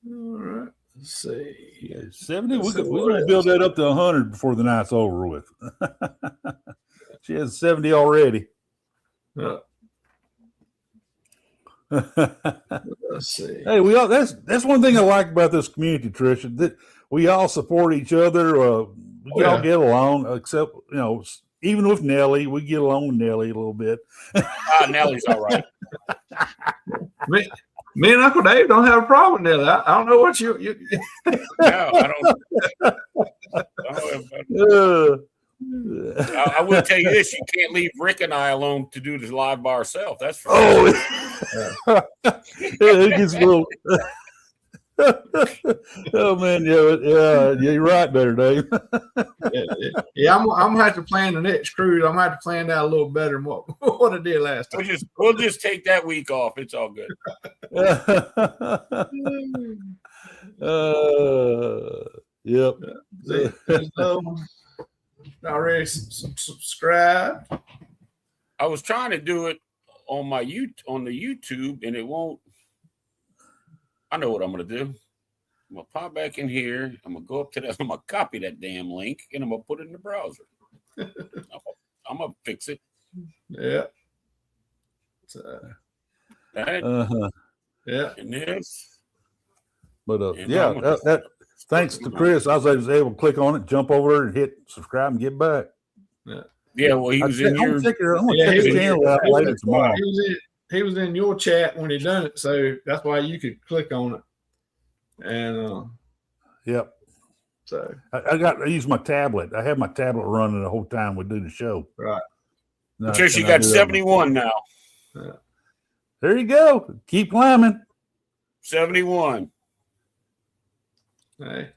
all right. Let's see.
Yeah, 70. We're going to build that up to 100 before the night's over with. She has 70 already.
Let's see.
Hey, we all that's one thing I like about this community, Tricia. That we all support each other. We all get along, except even with Nellie, we get along with Nellie a little bit.
Nellie's all right.
Me and Uncle Dave don't have a problem with that. I don't know what you.
No, I don't. I will tell you this: you can't leave Rick and I alone to do this live by ourselves. That's for sure.
It gets a little. Oh man, yeah, you're right there, Dave.
Yeah, I'm gonna have to plan the next cruise. I'm gonna have to plan that a little better than what I did last time.
We'll just take that week off. It's all good.
Yep.
Already subscribed.
I was trying to do it on the YouTube, and it won't. I know what I'm gonna do. I'm gonna pop back in here. I'm gonna go up to that. I'm gonna copy that damn link, and I'm gonna put it in the browser. I'm gonna fix it.
Yeah. Yeah.
And this.
But that thanks to Chris, I was able to click on it, jump over and hit subscribe and get back.
Yeah, well, he was in your.
I'm gonna check his channel out later tomorrow.
He was in your chat when he done it, so that's why you could click on it. And
yep.
So
I use my tablet. I have my tablet running the whole time we do the show.
Right.
Trish, you got 71 now.
Yeah.
There you go. Keep climbing.
71.
Hey.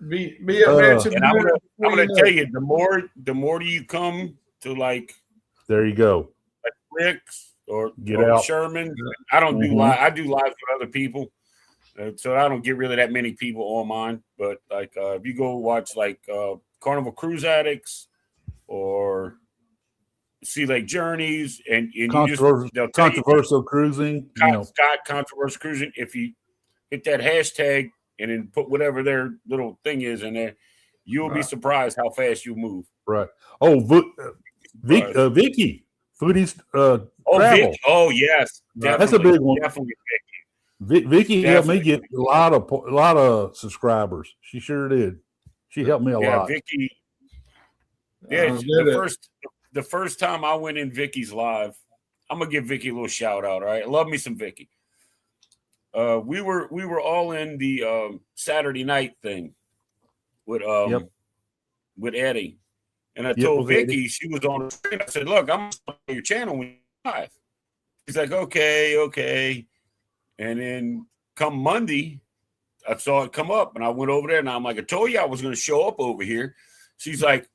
Be up there.
And I'm gonna tell you, the more you come to like.
There you go.
Like Rick's or
out.
Sherman. I don't do live. I do live with other people, so I don't get really that many people on mine. But like, if you go watch like Carnival Cruise Addicts or Sea Lake Journeys, and
controversial cruising,
controversial cruising. If you hit that hashtag and then put whatever their little thing is in there, you'll be surprised how fast you move.
Right. Oh, Vicky. Foodies travel.
Vicky. Oh yes,
that's a big one.
Definitely Vicky.
Vicky helped me get a lot of subscribers. She sure did. She helped me a lot.
Vicky. Yeah, the first time I went in Vicky's live, I'm gonna give Vicky a little shout out. All right, I love me some Vicky. we were all in the Saturday night thing with with Eddie, and I told Vicky she was on the screen. I said, "Look, I'm on your channel when you're live." She's like, "Okay," and then come Monday, I saw it come up, and I went over there, and I'm like, "I told you I was going to show up over here." She's like,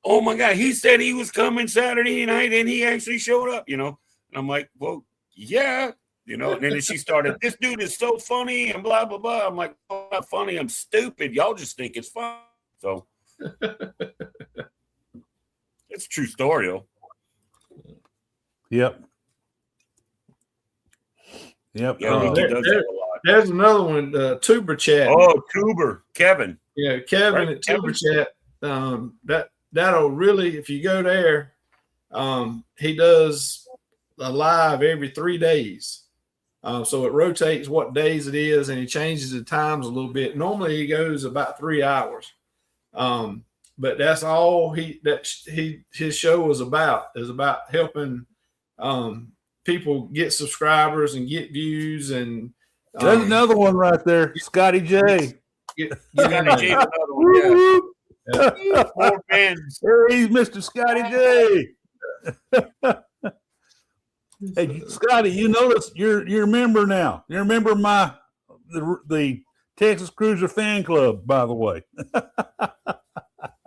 "Oh my God, he said he was coming Saturday night, and he actually showed up," And I'm like, "Well, yeah." And then she started, "This dude is so funny," and blah, blah, blah. I'm like, "Oh, I'm not funny. I'm stupid. Y'all just think it's fun." So it's a true story, though.
Yep.
Yeah, he does that a lot.
There's another one, Tuber Chat.
Oh, Tuber, Kevin.
Yeah, Kevin at Tuber Chat. That'll really, if you go there, he does a live every 3 days. So it rotates what days it is, and he changes the times a little bit. Normally he goes about 3 hours, but that's all his show is about helping people get subscribers and get views. And
there's another one right there, Scotty J.
Scotty J, another one. Yeah. More fans.
He's Mr. Scotty J. Hey, Scotty, you notice you're a member now. You're a member of the Texas Cruiser fan club, by the way.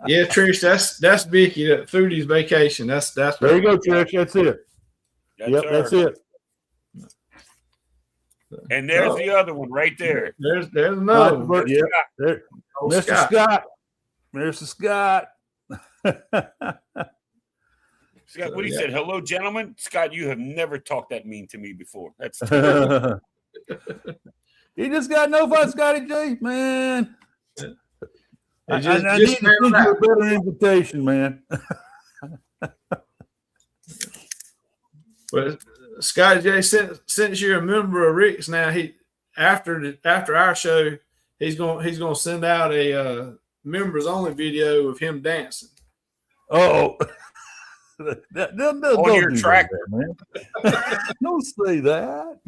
Yeah, Trish, that's Vicky, that Foodie's Vacation. That's
there you go, Trish. That's it. That's it.
And there's the other one right there.
There's another one.
Yeah, there, Mr. Scott. Mr. Scott.
Scott, what he said, "Hello, gentlemen." Scott, you have never talked that mean to me before. That's terrible.
You just got no fun, Scotty J, man. I need to send you a better invitation, man.
But Scotty J, since you're a member of Rick's now, he after our show, he's gonna send out a members only video of him dancing.
Oh.
On your tractor,
man. Don't say that.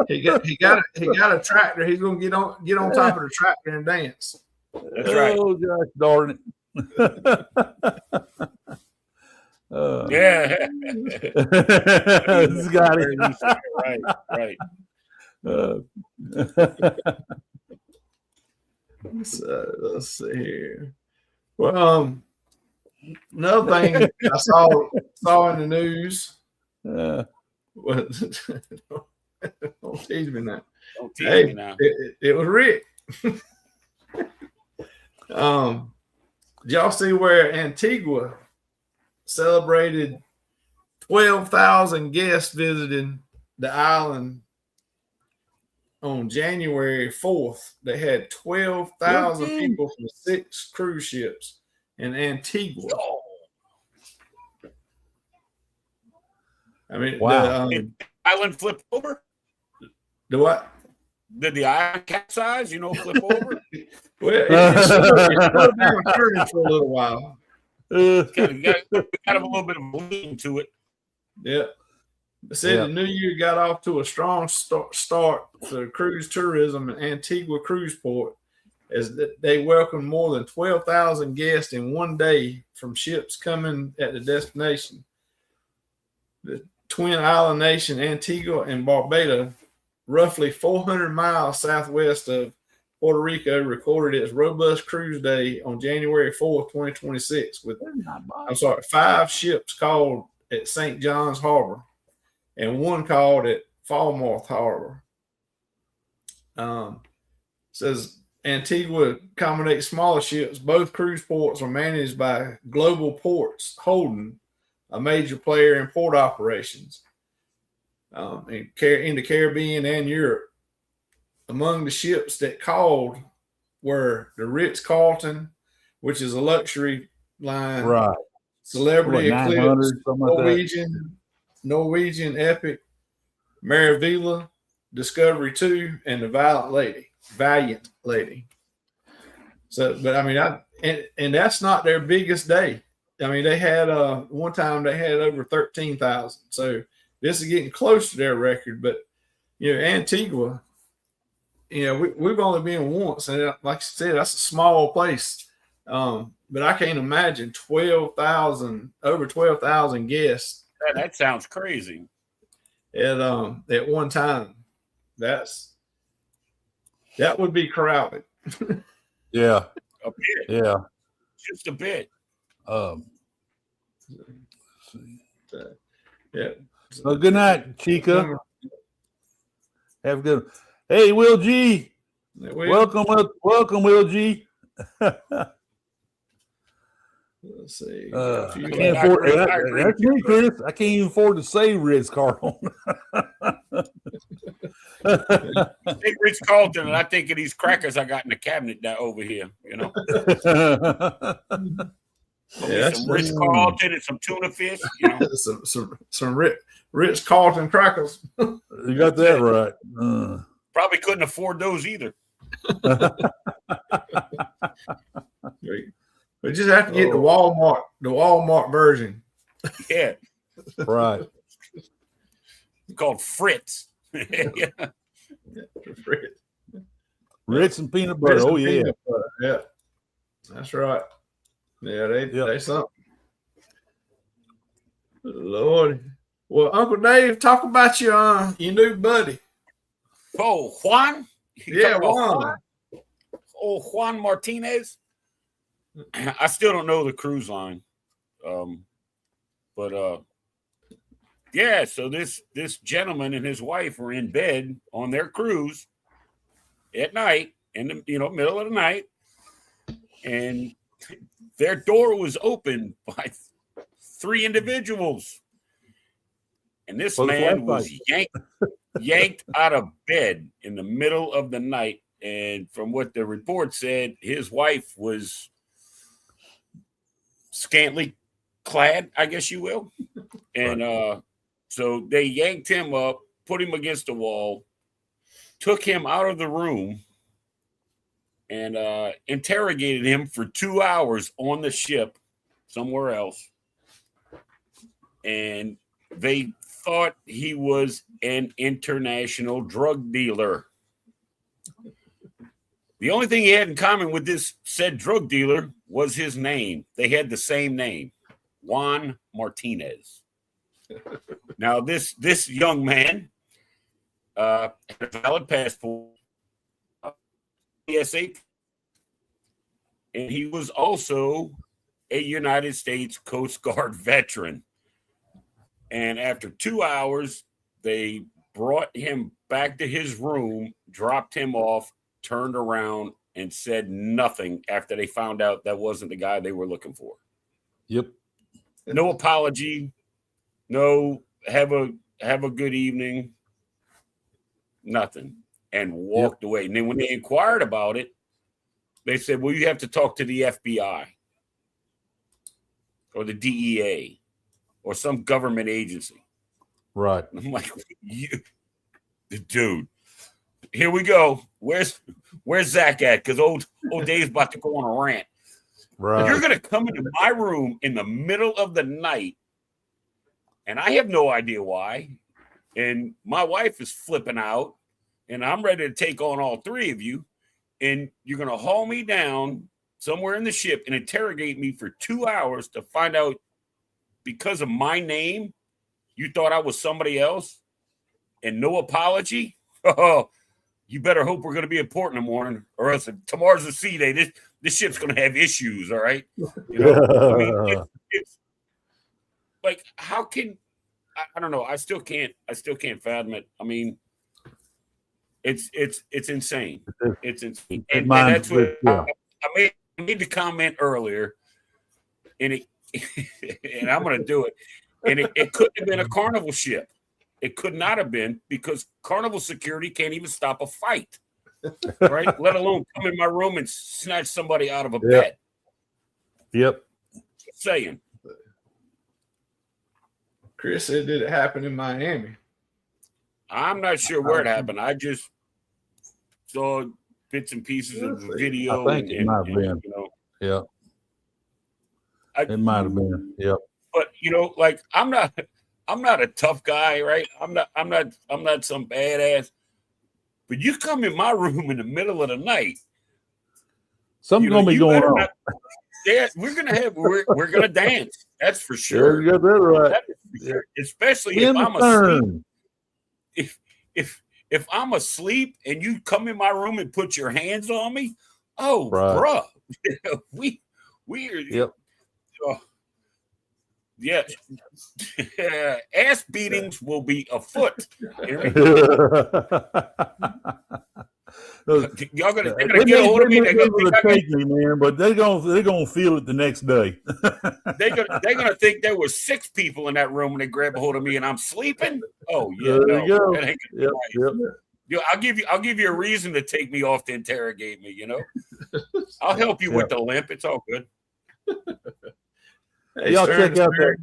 He got a tractor. He's gonna get on top of the tractor and dance.
That's right.
Oh gosh, darn it.
Yeah.
Got it.
Right.
Let's see here. Well, another thing I saw in the news was don't tease me now.
Don't tease me now.
It was Rick. Did y'all see where Antigua celebrated 12,000 guests visiting the island on January 4th? They had 12,000 people from 6 cruise ships in Antigua. I mean,
wow. Did the island flip over?
The what?
Did the island capsize? Flip over?
Well, it slowed down turning for a little while.
Got a little bit of lean to it.
Yeah. They said the new year got off to a strong start for cruise tourism in Antigua Cruise Port, as they welcomed more than 12,000 guests in one day from ships coming at the destination. The twin island nation Antigua and Barbuda, roughly 400 miles southwest of Puerto Rico, recorded its robust cruise day on January 4th, 2026, with 5 ships called at St. John's Harbor and 1 called at Falmouth Harbor. Says Antigua accommodates smaller ships. Both cruise ports are managed by Global Ports Holding, a major player in port operations in the Caribbean and Europe. Among the ships that called were the Ritz-Carlton, which is a luxury line,
right?
Celebrity Eclipse, Norwegian Epic, Maravilla, Discovery 2, and the Valiant Lady. So, but I mean, and that's not their biggest day. I mean, they had one time they had over 13,000. So this is getting close to their record. But Antigua, we've only been once, and like I said, that's a small place. But I can't imagine over 12,000 guests.
That sounds crazy.
At one time. That would be crowded.
Yeah.
A bit.
Yeah.
Just a bit.
Yeah.
So good night, Chica. Have a good. Hey, Will G. Welcome, Will G.
Let's see.
I can't afford that's me, Chris. I can't even afford to say Ritz Carlton.
I think Ritz Carlton, and I think of these crackers I got in the cabinet down over here. Some Ritz Carlton and some tuna fish.
some Ritz Carlton crackers.
You got that right.
Probably couldn't afford those either.
We just have to get the Walmart version.
Yeah.
Right.
It's called Fritz.
Ritz and peanut butter. Oh, yeah.
Yeah. That's right. Yeah, they something. Lord. Well, Uncle Dave, talk about your new buddy.
Oh, Juan?
Yeah, Juan.
Oh, Juan Martinez. I still don't know the cruise line. But yeah, so this gentleman and his wife were in bed on their cruise at night, in the middle of the night, and their door was opened by 3 individuals. And this man was yanked out of bed in the middle of the night. And from what the report said, his wife was scantily clad, I guess you will. And so they yanked him up, put him against the wall, took him out of the room, and interrogated him for 2 hours on the ship somewhere else. And they thought he was an international drug dealer. The only thing he had in common with this said drug dealer was his name. They had the same name, Juan Martinez. Now, this young man had a valid passport, PSA, and he was also a United States Coast Guard veteran. And after 2 hours, they brought him back to his room, dropped him off, turned around, and said nothing after they found out that wasn't the guy they were looking for.
Yep.
No apology. No, have a good evening. Nothing. And walked away. And then when they inquired about it, they said, well, you have to talk to the FBI or the DEA or some government agency.
Right.
And I'm like, dude, here we go. Where's Zach at? Because old Dave's about to go on a rant.
Right.
You're going to come into my room in the middle of the night, and I have no idea why. And my wife is flipping out, and I'm ready to take on all 3 of you. And you're going to haul me down somewhere in the ship and interrogate me for 2 hours to find out because of my name, you thought I was somebody else, and no apology? Oh, you better hope we're going to be in port in the morning, or else tomorrow's a sea day. This ship's going to have issues, all right? I mean, it's like, how can I don't know. I still can't fathom it. I mean, it's insane. It's insane. And that's what I made the comment earlier, and and I'm going to do it. And it couldn't have been a Carnival ship. It could not have been, because Carnival security can't even stop a fight, right? Let alone come in my room and snatch somebody out of a bed.
Yep.
Just saying.
Chris said, did it happen in Miami?
I'm not sure where it happened. I just saw bits and pieces of the video.
I think it might have been. Yeah. It might have been. Yep.
But like, I'm not a tough guy, right? I'm not some badass. But you come in my room in the middle of the night.
Something's gonna be going on.
Yeah, we're gonna dance. That's for sure.
Yeah, that's right.
Sure. Especially if I'm asleep. If I'm asleep and you come in my room and put your hands on me, bruh, we're
yep.
Yeah, ass beatings will be afoot. Y'all gonna get a hold of me. They're gonna
take me, man, but they're gonna feel it the next day.
they're gonna think there was 6 people in that room when they grab a hold of me and I'm sleeping. Oh yeah,
there you go.
That ain't gonna be right. I'll give you a reason to take me off to interrogate me. I'll help you with the limp. It's all good.
Hey,
y'all
Stern,
check out that.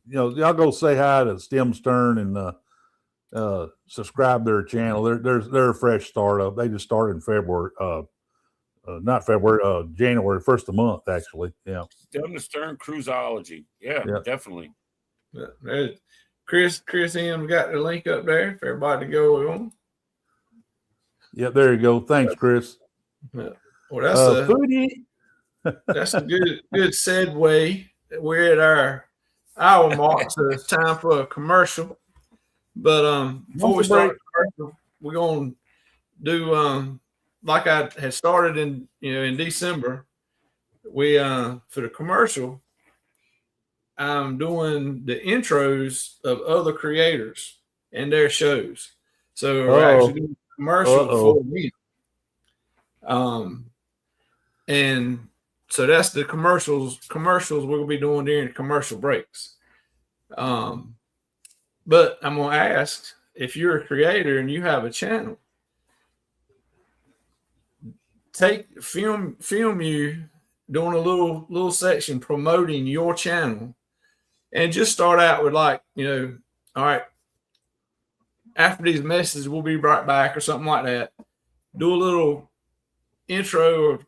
Y'all go say hi to Stem Stern and subscribe to their channel. They're a fresh startup. They just started in February. Not February. January, first of the month actually. Yeah.
Stem to Stern Cruiseology. Yeah, definitely.
Yeah. Chris M got the link up there for everybody to go on.
Yeah, there you go. Thanks, Chris.
Yeah. Well, that's a good segue. We're at our hour mark, so it's time for a commercial. But before we start the commercial, we're gonna do like I had started in December. We for the commercial, I'm doing the intros of other creators and their shows. So we're actually doing a commercial for me. And so that's the commercials we're gonna be doing during the commercial breaks. But I'm gonna ask, if you're a creator and you have a channel, film you doing a little section promoting your channel, and just start out with all right, after these messages we'll be right back or something like that. Do a little intro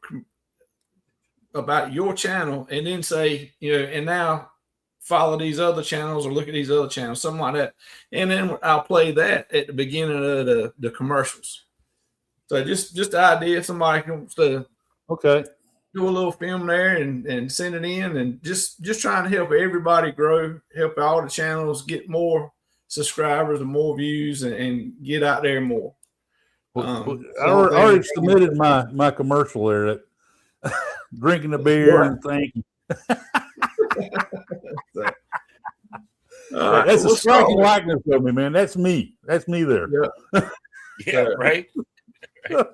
about your channel, and then say, and now follow these other channels or look at these other channels, something like that. And then I'll play that at the beginning of the commercials. So just the idea, if somebody wants to do a little film there and send it in, and just trying to help everybody grow, help all the channels get more subscribers and more views and get out there more.
I already submitted my commercial there. Drinking a beer and thank you. That's a striking likeness of me, man. That's me. That's me there.
Yeah, right.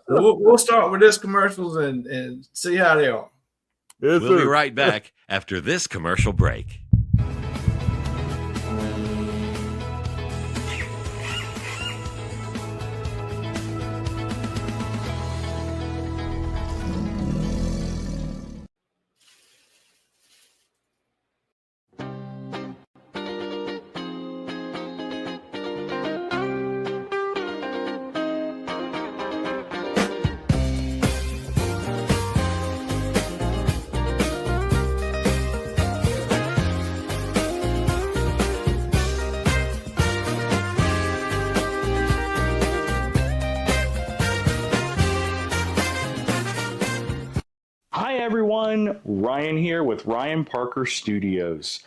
We'll start with this commercials and see how they are.
Yes, we'll be right back after this commercial break.
Hi everyone, Ryan here with Ryan Parker Studios.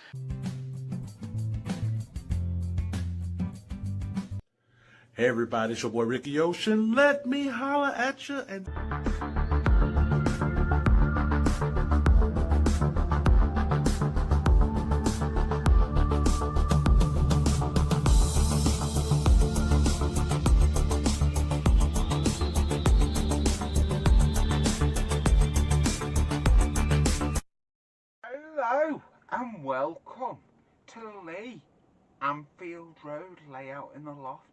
Hey everybody, it's your boy Ricky Ocean. Let me holler at you and
Hello and welcome to Lee Anfield Road layout in the loft.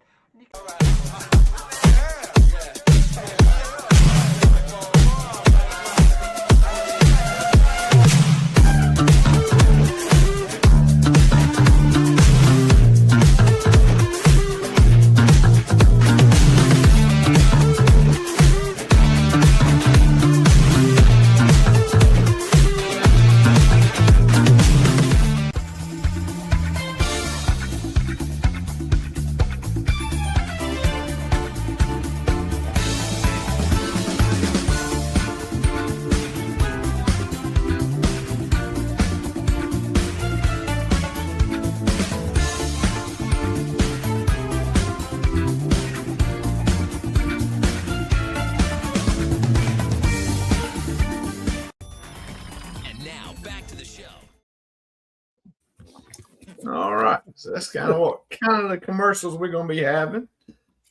All right. So that's kind of the commercials we're going to be having.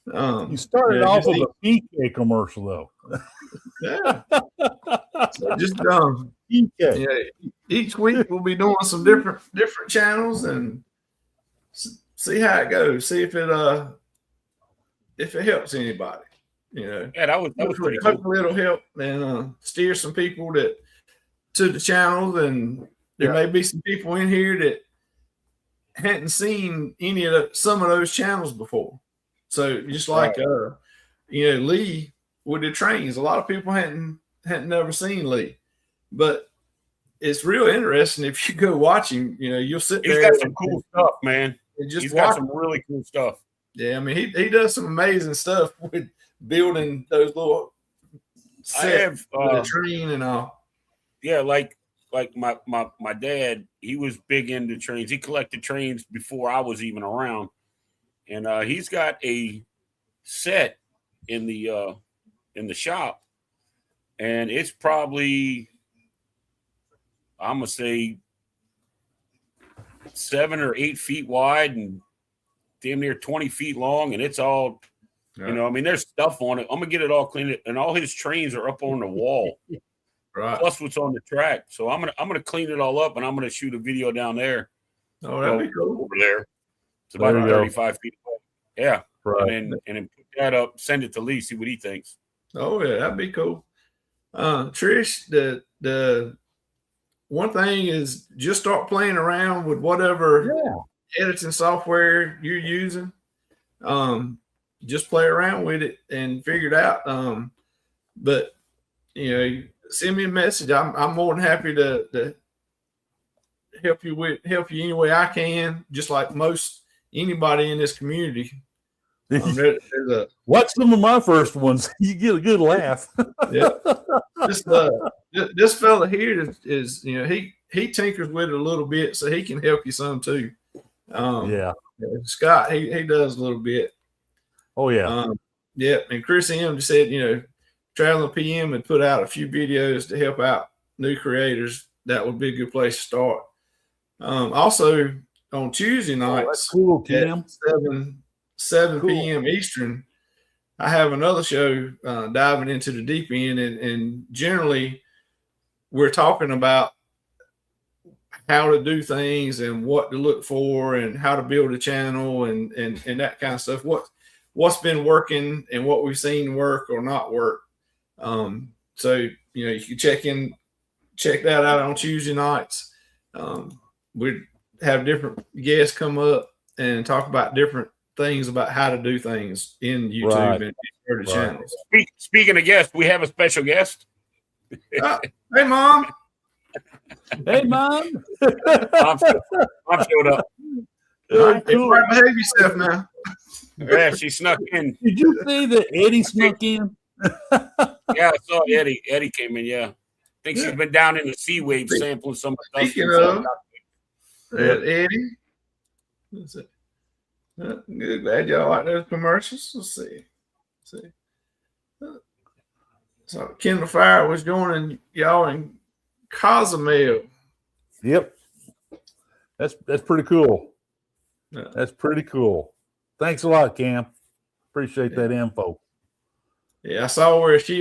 You started off with a PK commercial, though.
Yeah. So just
PK.
yeah, each week we'll be doing some different channels and see how it goes. See if it helps anybody.
Yeah, that was pretty cool.
Hopefully it'll help and steer some people to the channels, and there may be some people in here that hadn't seen some of those channels before. So just like Lee with the trains, a lot of people hadn't never seen Lee, but it's real interesting if you go watch him. You'll sit there.
He's got some cool stuff, man. He's got some really cool stuff.
Yeah, I mean he does some amazing stuff with building those little sets with the train and all.
Yeah, like my dad, he was big into trains. He collected trains before I was even around, and he's got a set in the shop, and it's probably, I'm gonna say, 7 or 8 feet wide and damn near 20 feet long, and it's all, I mean, there's stuff on it. I'm gonna get it all cleaned, and all his trains are up on the wall.
Right.
Plus what's on the track. So I'm gonna clean it all up, and I'm gonna shoot a video down there.
Oh, that'd be cool.
Over there. It's about 35 feet away. Yeah.
Right.
And then put that up, send it to Lee, see what he thinks.
Oh yeah, that'd be cool. Trish, the one thing is just start playing around with whatever editing software you're using. Just play around with it and figure it out. But send me a message. I'm more than happy to help you any way I can, just like most anybody in this community.
Watch some of my first ones. You get a good laugh.
Yeah. This fella here is he tinkers with it a little bit, so he can help you some too. Scott, he does a little bit.
Oh yeah.
And Chris M just said, Traveling PM had put out a few videos to help out new creators. That would be a good place to start. Also on Tuesday nights at 7 p.m. Eastern, I have another show diving into the deep end, and generally we're talking about how to do things and what to look for and how to build a channel and that kind of stuff. What's been working and what we've seen work or not work. So you can check that out on Tuesday nights. We have different guests come up and talk about different things about how to do things in YouTube and other channels.
Speaking of guests, we have a special guest.
Hey, Mom.
Hey, Mom.
Mom showed up.
Cool. Behave yourself now.
Yeah, she snuck in.
Did you see that Eddie snuck in?
Yeah, I saw Eddie. Eddie came in, yeah. I think she's been down in the Sea Wave sampling some stuff.
Speaking of Eddie. What's it? Good. Glad y'all like those commercials. Let's see. So Kindle Fire was joining y'all in Cozumel.
Yep. That's pretty cool.
Yeah.
That's pretty cool. Thanks a lot, Cam. Appreciate that info.
Yeah, I saw where she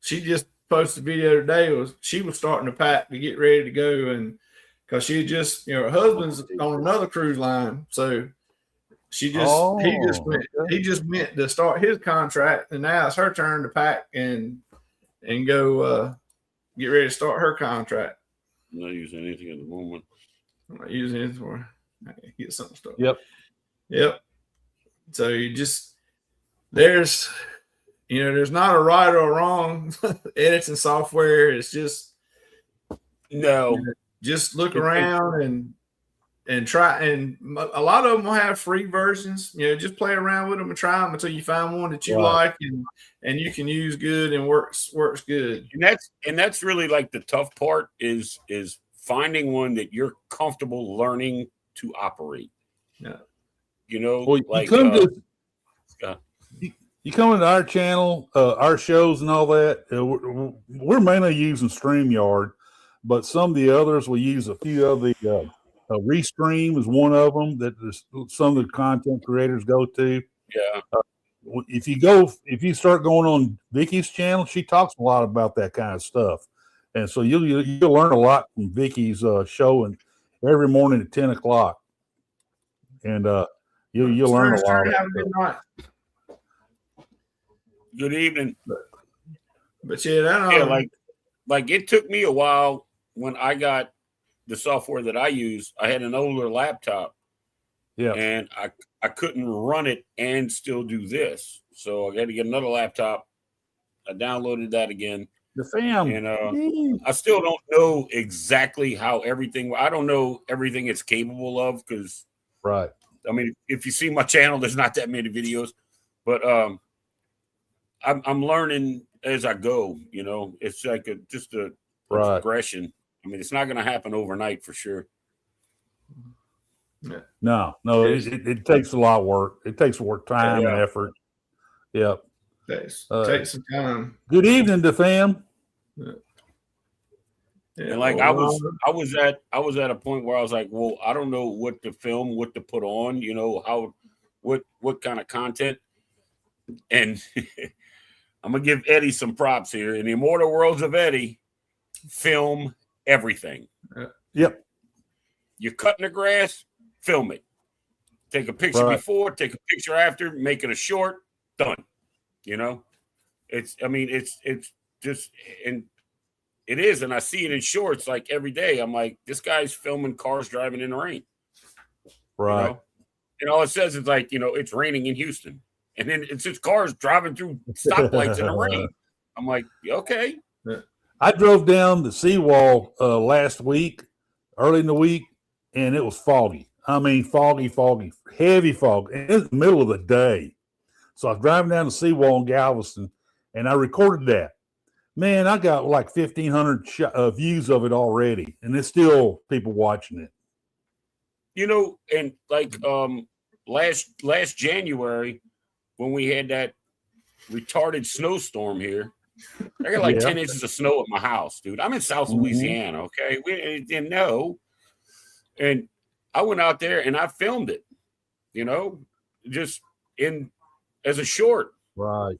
just posted a video today. She was starting to pack to get ready to go, and because she just her husband's on another cruise line, so he just went to start his contract, and now it's her turn to pack and go get ready to start her contract.
I'm not using anything at the moment.
I'm not using it for get something started.
Yep.
So there's not a right or wrong editing software. It's just just look around and try. And a lot of them will have free versions. Just play around with them and try them until you find one that you like and you can use good and works good.
And that's really like the tough part is finding one that you're comfortable learning to operate.
Yeah.
Well, you come into our channel, our shows and all that. We're mainly using StreamYard, but some of the others will use a few of the Restream is one of them that some of the content creators go to.
Yeah.
If you start going on Vicky's channel, she talks a lot about that kind of stuff, and so you'll learn a lot from Vicky's show, and every morning at 10 o'clock, and you'll learn a lot.
Have a good night.
Good evening.
But yeah,
yeah, like it took me a while when I got the software that I use. I had an older laptop.
Yeah.
And I couldn't run it and still do this. So I got to get another laptop. I downloaded that again.
The fam.
And I still don't know exactly how I don't know everything it's capable of because,
right.
I mean, if you see my channel, there's not that many videos, but I'm learning as I go. It's like just a progression. I mean, it's not going to happen overnight for sure.
Yeah. No, it takes a lot of work. It takes work, time, and effort. Yep.
Takes some time.
Good evening to fam.
Yeah. And like I was at a point where I was like, well, I don't know what to film, what to put on, what kind of content. And I'm gonna give Eddie some props here. In the immortal worlds of Eddie, film everything.
Yep.
You're cutting the grass, film it. Take a picture before, take a picture after, make it a short, done. It's just, and it is. And I see it in shorts like every day. I'm like, this guy's filming cars driving in the rain.
Right.
And all it says is like, it's raining in Houston. And then it's just cars driving through stoplights in the rain. I'm like, okay.
I drove down the seawall last week, early in the week, and it was foggy. I mean, foggy, heavy fog. And it was the middle of the day. So I was driving down the seawall in Galveston, and I recorded that. Man, I got like 1,500 views of it already, and there's still people watching it.
And like last January, when we had that retarded snowstorm here, I got like 10 inches of snow at my house, dude. I'm in South Louisiana, okay? We didn't know. And I went out there and I filmed it, just as a short.
Right.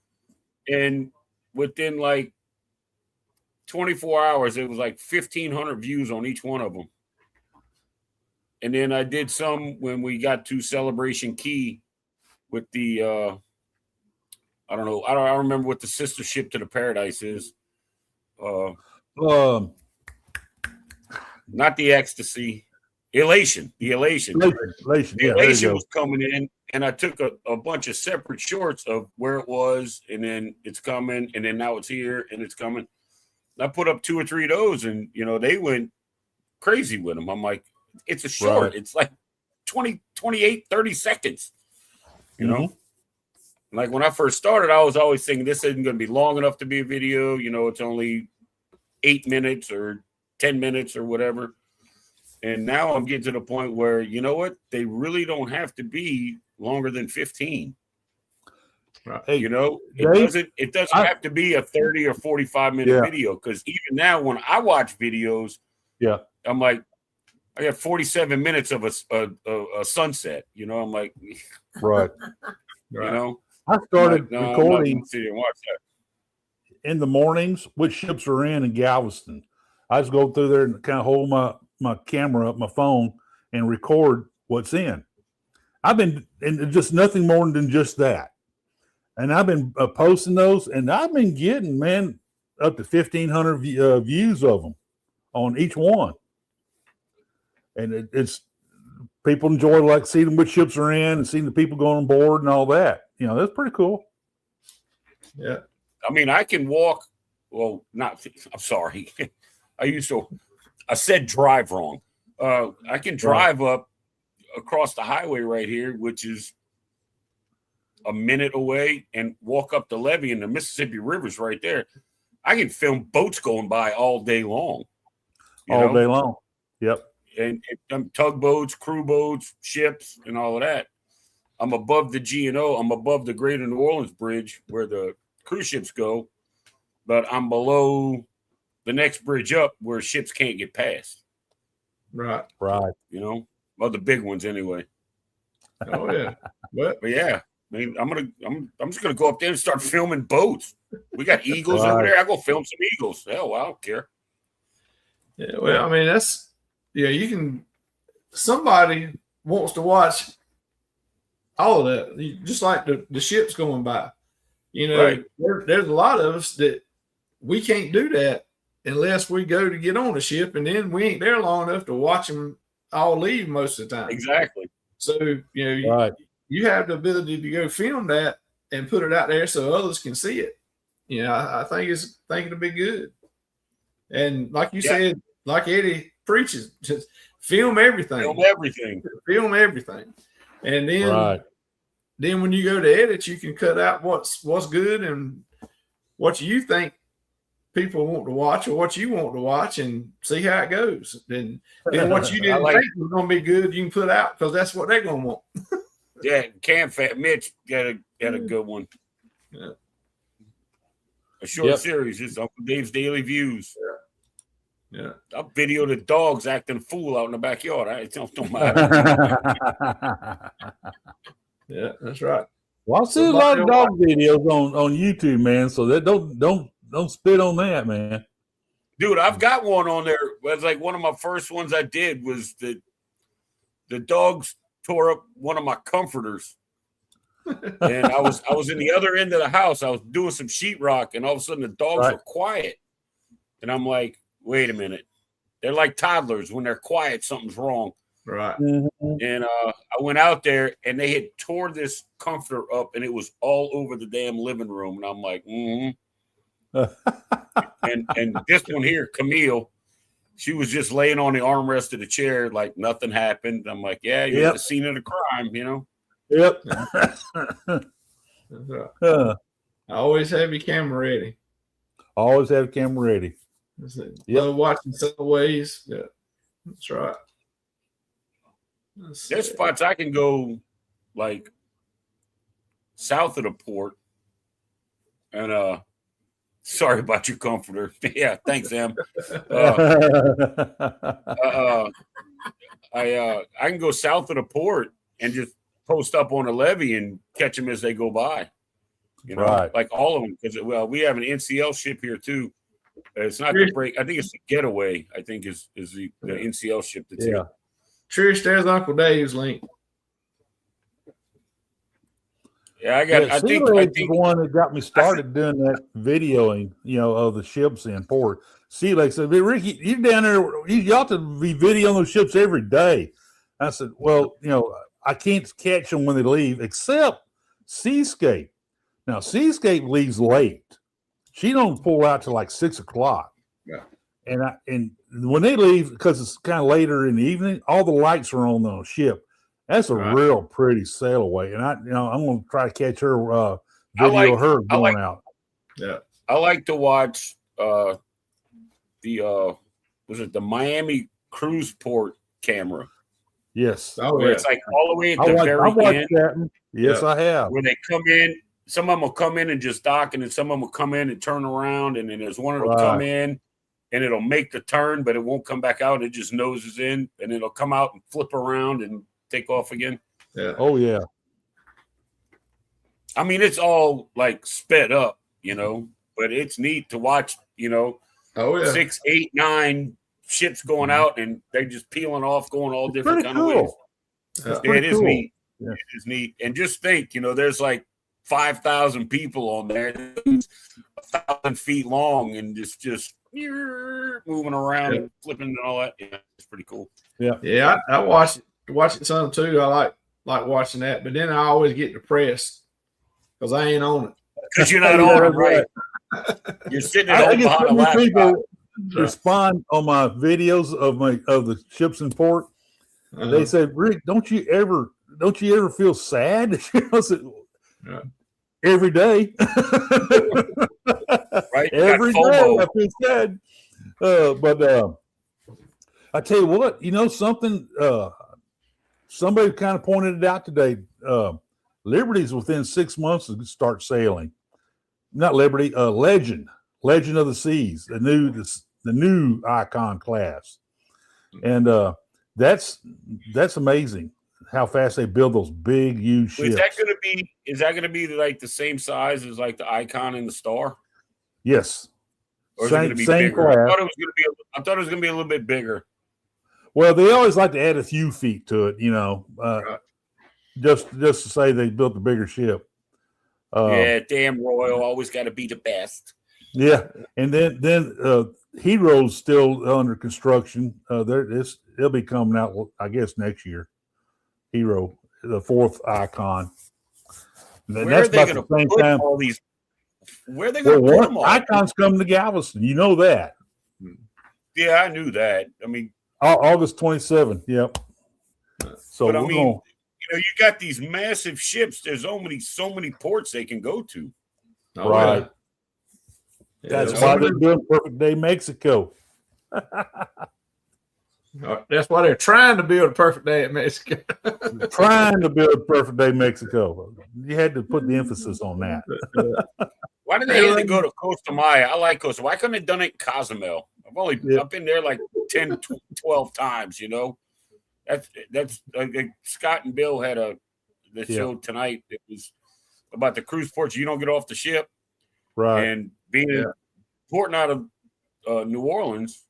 And within like 24 hours, it was like 1,500 views on each one of them. And then I did some when we got to Celebration Key with the, I don't know. I don't remember what the sister ship to the Paradise is. Not the Ecstasy. Elation. The Elation. The Elation was coming in, and I took a bunch of separate shorts of where it was, and then it's coming, and then now it's here, and it's coming. I put up 2 or 3 of those, and, they went crazy with them. I'm like, it's a short. Right. It's like 20, 28, 30 seconds, Like when I first started, I was always thinking this isn't going to be long enough to be a video. It's only 8 minutes or 10 minutes or whatever. And now I'm getting to the point where, you know what? They really don't have to be longer than 15.
Hey,
it doesn't have to be a 30 or 45-minute video, because even now when I watch videos, I'm like, I got 47 minutes of a sunset. I'm like,
right. I started recording in the mornings which ships are in Galveston. I just go through there and kind of hold my camera up, my phone, and record what's in. I've been, and just nothing more than just that. And I've been posting those, and I've been getting, man, up to 1,500 views of them on each one. And it's people enjoy like seeing which ships are in and seeing the people going on board and all that. That's pretty cool.
Yeah.
I mean, I can walk. Well, I'm sorry. I said drive wrong. I can drive up across the highway right here, which is a minute away, and walk up the levee, and the Mississippi River's right there. I can film boats going by all day long.
All day long. Yep.
And tugboats, crew boats, ships, and all of that. I'm above the G&O. I'm above the Greater New Orleans Bridge where the cruise ships go, but I'm below the next bridge up where ships can't get past.
Right.
You know, well, the big ones anyway.
Oh yeah.
But yeah, I mean, I'm just gonna go up there and start filming boats. We got eagles over there. I go film some eagles. Hell, I don't care.
Yeah. Well, I mean, you can. Somebody wants to watch all of that, just like the ships going by. You know,
Right.
there's a lot of us that we can't do that unless we go to get on the ship, and then we ain't there long enough to watch them all leave most of the time.
Exactly.
So, you know, you have the ability to go film that and put it out there so others can see it. You know, I think it'll be good. And like you said, like Eddie preaches, just film everything. Film everything. And then when you go to edit, you can cut out what's good and what you think people want to watch or what you want to watch and see how it goes. Then what you didn't think was going to be good, you can put out because that's what they're going to want.
Yeah, Cam Fat Mitch got a good one.
Yeah.
A short series, just Uncle Dave's Daily Views.
Yeah.
I'll video the dogs acting a fool out in the backyard. It don't matter.
Yeah, that's right.
Well, I see a lot of dog videos on YouTube, man. So that don't spit on that, man.
Dude, I've got one on there. It's like one of my first ones I did was the dogs tore up one of my comforters. And I was in the other end of the house. I was doing some sheetrock, and all of a sudden the dogs were quiet. And I'm like, wait a minute. They're like toddlers. When they're quiet, something's wrong.
Right.
And I went out there, and they had tore this comforter up, and it was all over the damn living room. And I'm like, and this one here, Camille, she was just laying on the armrest of the chair like nothing happened. I'm like, yeah, you're at the scene of the crime, you know?
Yep.
I always have your camera ready.
Always have camera ready.
Love watching Subways. Yeah, that's right.
There's spots I can go like south of the port. And sorry about your comforter. Yeah, thanks, Em. I can go south of the port and just post up on a levee and catch them as they go by. You know, like all of them. Because we have an NCL ship here too. It's not the break. I think it's the Getaway. I think is the NCL ship that's here.
Trish, there's Uncle Dave's link.
Yeah, I think
the one that got me started doing that videoing, you know, of the ships in port. Sea Lake said, Ricky, you're down there. You ought to be videoing those ships every day. I said, well, you know, I can't catch them when they leave, except Seascape. Now, Seascape leaves late. She don't pull out till like 6 o'clock.
Yeah.
And when they leave, because it's kind of later in the evening, all the lights are on the ship. That's a real pretty sail away. And I'm going to try to catch her, video her going out.
Yeah.
I like to watch the Miami cruise port camera.
Yes.
Where it's like all the way at the very end.
That. Yes, I have.
Where they come in, some of them will come in and just dock, and then some of them will come in and turn around, and then there's one that'll come in and it'll make the turn, but it won't come back out. It just noses in, and it'll come out and flip around and take off again.
Yeah.
Oh, yeah.
I mean, it's all like sped up, you know, but it's neat to watch, you know, 6, 8, 9 ships going out, and they're just peeling off, going all different kind of ways. Yeah, it is neat. Yeah. It is neat. And just think, you know, there's like 5,000 people on there, 1,000 feet long, and just moving around and flipping and all that. Yeah, it's pretty cool.
Yeah.
Yeah, I watch it some too. I like watching that, but then I always get depressed because I ain't on it.
Because you're not on it, right? You're sitting at home behind a laptop.
People respond on my videos of the ships in port. They said, Rick, don't you ever feel sad? I said, every day.
Right?
Every day I feel sad. But I tell you what, you know something, somebody kind of pointed it out today. Liberty's within 6 months to start sailing. Not Liberty, Legend of the Seas, the new Icon class. And That's amazing how fast they build those big, huge ships.
Is that gonna be like the same size as like the Icon and the Star?
Yes.
Or is it gonna be bigger? I thought it was gonna be a little bit bigger.
Well, they always like to add a few feet to it, right. just to say they built a bigger ship.
Yeah, damn Royal, always got to be the best.
Yeah, and then Hero's still under construction. It'll be coming out, I guess, next year. Hero, the 4th Icon.
And that's about the same time. All these? Where are they going to put them all?
Icon's coming to Galveston. You know that.
Yeah, I knew that. I mean,
August 27th. Yep. So
but I mean, you got these massive ships. There's only so many ports they can go to.
Right.
Yeah.
That's why they're doing Perfect Day Mexico.
That's why they're trying to build a Perfect Day at Mexico.
Trying to build Perfect Day Mexico. You had to put the emphasis on that.
Why did they have to go to Costa Maya? I like Costa. Why couldn't they have done it in Cozumel? I've been there like 10, 12 times, That's Scott and Bill had the show tonight. It was about the cruise ports. You don't get off the ship.
Right.
And being porting out of New Orleans,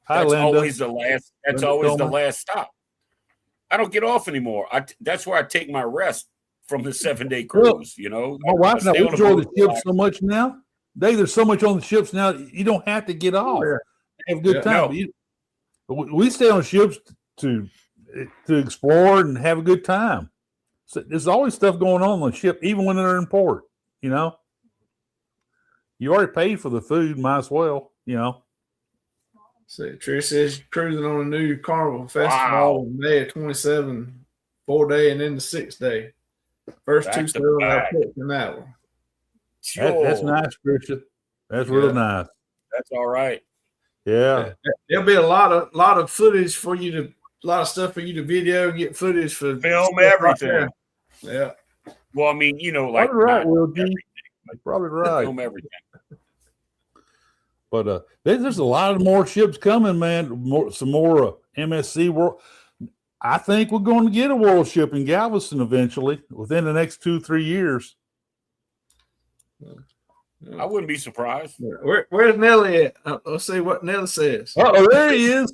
Hi,
that's
Linda.
always the last. That's
Linda
always
Coleman.
the last stop. I don't get off anymore. That's where I take my rest from the 7-day cruise.
My wife and I enjoy the ships so much now. There's so much on the ships now. You don't have to get off. Have a good time. No. We stay on ships to explore and have a good time. So there's always stuff going on the ship, even when they're in port. You already paid for the food, might as well.
See, Trish says cruising on a new Carnival Festival in May of 27, 4-day, and then the 6-day. First
Back
2
to
still
back.
in that one.
That's nice, Trisha. That's real nice.
That's all right.
Yeah.
There'll be a lot of footage for you to, a lot of stuff for you to video and get footage for
Film everything.
Yeah.
Well, I mean, like
probably right, Will G.
everything.
Probably right.
Film everything.
But there's a lot of more ships coming, man. Some more MSC world. I think we're going to get a world ship in Galveston eventually, within the next 2-3 years.
I wouldn't be surprised.
Where's Nelly at? Let's see what Nelly says.
Oh, there he is.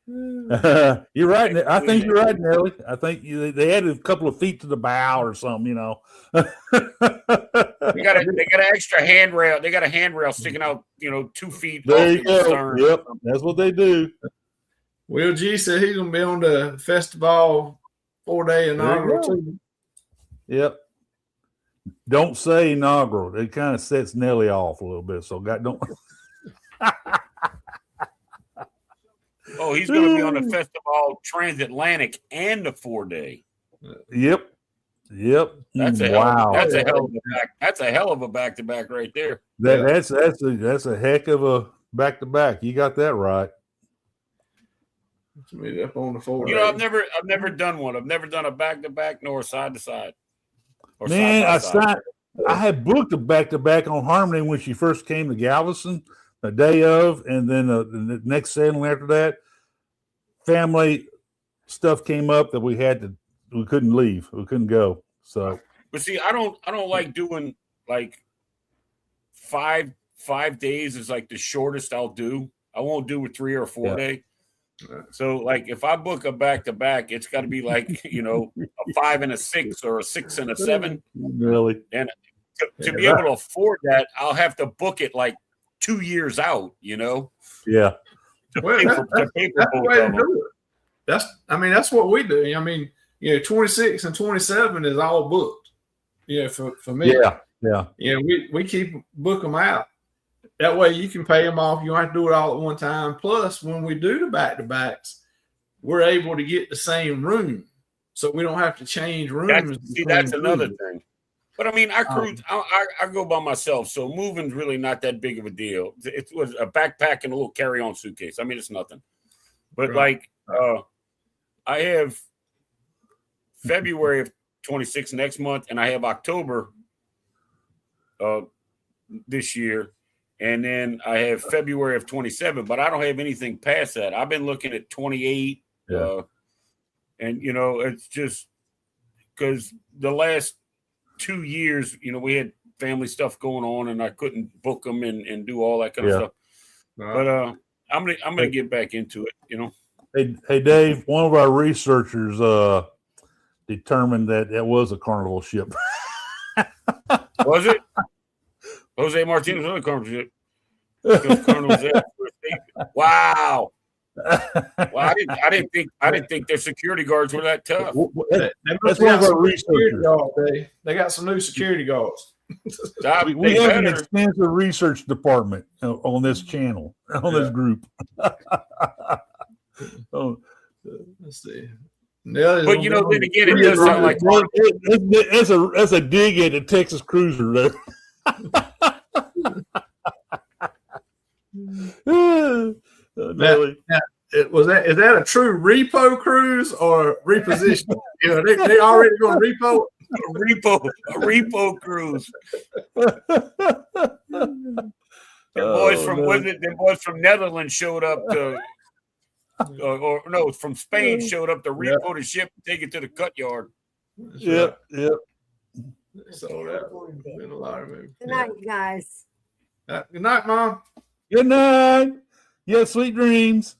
You're right. I think you're right, Nelly. I think they added a couple of feet to the bow or something.
They got an extra handrail. They got a handrail sticking out, 2 feet.
There you go. Stern. Yep, that's what they do.
Will G said he's gonna be on the festival 4-day inaugural too.
Yep. Don't say inaugural. It kind of sets Nelly off a little bit. So don't.
Oh, he's going to be on the festival transatlantic and the 4-day.
Yep.
That's a
wow.
That's a hell of a back. That's a hell of a back-to-back right there.
That's a heck of a back-to-back. You got that right.
Let's meet up on the 4-day.
I've never done one. I've never done a back-to-back nor side-to-side.
Man, I had booked a back-to-back on Harmony when she first came to Galveston, the day of, and then the next sailing after that. Family stuff came up that we couldn't leave. We couldn't go. So,
but see, I don't like doing like 5 days is like the shortest I'll do. I won't do a 3 or 4 day. So, like, if I book a back-to-back, it's got to be like, a 5 and a 6 or a 6 and a 7.
Really?
And to be able to afford that, I'll have to book it like 2 years out,
Yeah.
Well, that's the way to do it. That's what we do. 26 and 27 is all booked. For me.
Yeah.
We keep book them out. That way you can pay them off. You don't have to do it all at one time. Plus, when we do the back-to-backs, we're able to get the same room. So we don't have to change rooms.
That's another thing. But I mean, I cruise. I go by myself, so moving's really not that big of a deal. It was a backpack and a little carry-on suitcase. I mean, it's nothing. But I have February of 26 next month, and I have October this year, And then I have February of 27, but I don't have anything past that. I've been looking at 28.
Yeah.
And, you know, it's just because the last 2 years, you know, we had family stuff going on and I couldn't book them and do all that kind of stuff. But I'm gonna get back into it, you know.
Hey, Dave, one of our researchers determined that it was a Carnival ship.
Was it? Jose Martinez was on the Carnival ship. Wow. Well, I didn't think their security guards were that tough.
That's one of our researchers.
They got some new security guards.
We have an extensive research department on this channel, on this group.
Let's see.
But you know, then again, it does sound like
that's a dig at the Texas Cruiser there.
Is that a true repo cruise or reposition? You know, they already going repo.
A repo cruise. The boys from Netherlands showed up to, from Spain showed up to repo the ship and take it to the cut yard.
Yep.
So been a lot of movies.
Good night, you guys.
Good night, Mom.
Good night. Yeah, sweet dreams.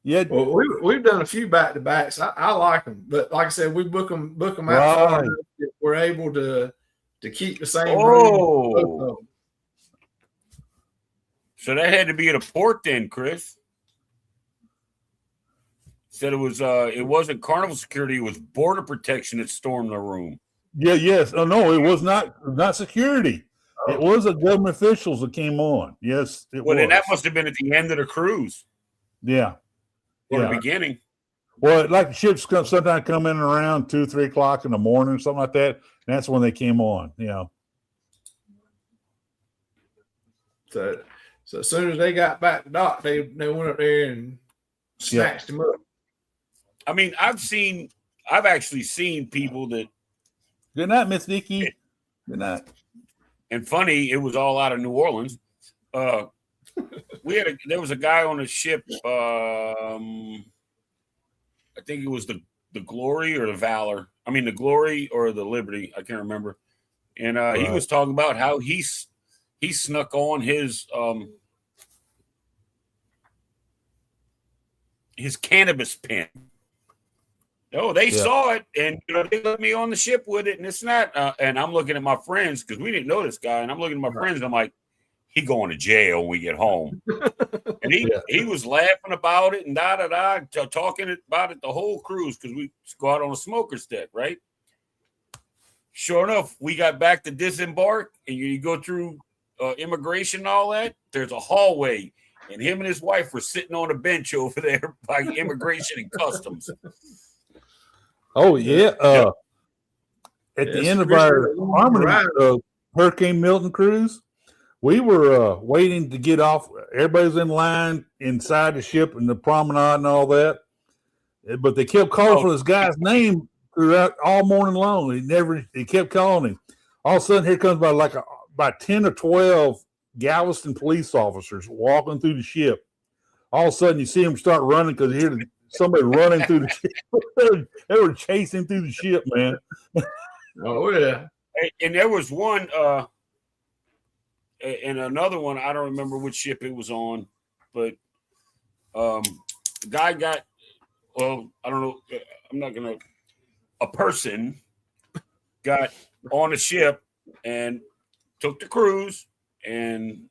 Yeah.
Well, we've done a few back to backs. I like them, but like I said, we book them out.
Right.
We're able to keep the same.
Oh, so that had to be at a port then, Chris. Said it wasn't Carnival security; it was border protection that stormed the room.
Yeah. Yes. Oh no, it was not security. It was the government officials that came on. Yes, it was.
Then that must have been at the end of the cruise.
Yeah.
Or the beginning.
Well, like the ships sometimes come in around 2, 3 o'clock in the morning or something like that. And that's when they came on, you know.
So as soon as they got back to dock, they went up there and snatched him up.
I mean, I've actually seen people that.
Good night, Miss Vicky. Good night.
And funny, it was all out of New Orleans. There was a guy on a ship. I think it was the Glory or the Valor. I mean, the Glory or the Liberty. I can't remember. And he was talking about how he snuck on his cannabis pen. Oh, they saw it, and they let me on the ship with it, and it's not. And I'm looking at my friends because we didn't know this guy, and I'm looking at my friends, and I'm like, he going to jail when we get home. And he was laughing about it and talking about it the whole cruise because we go out on a smoker's deck, right? Sure enough, we got back to disembark, and you go through immigration and all that. There's a hallway, and him and his wife were sitting on a bench over there by immigration and customs.
Oh, yeah. At the end of our Hurricane Milton cruise, we were waiting to get off. Everybody's in line inside the ship and the promenade and all that. But they kept calling for this guy's name throughout all morning long. He kept calling him. All of a sudden, here comes about 10 or 12 Galveston police officers walking through the ship. All of a sudden, you see them start running because you hear somebody running through the ship. They were chasing through the ship, man.
Oh, yeah.
And there was one, and another one, I don't remember which ship it was on, but the guy got, I don't know, a person got on a ship and took the cruise, and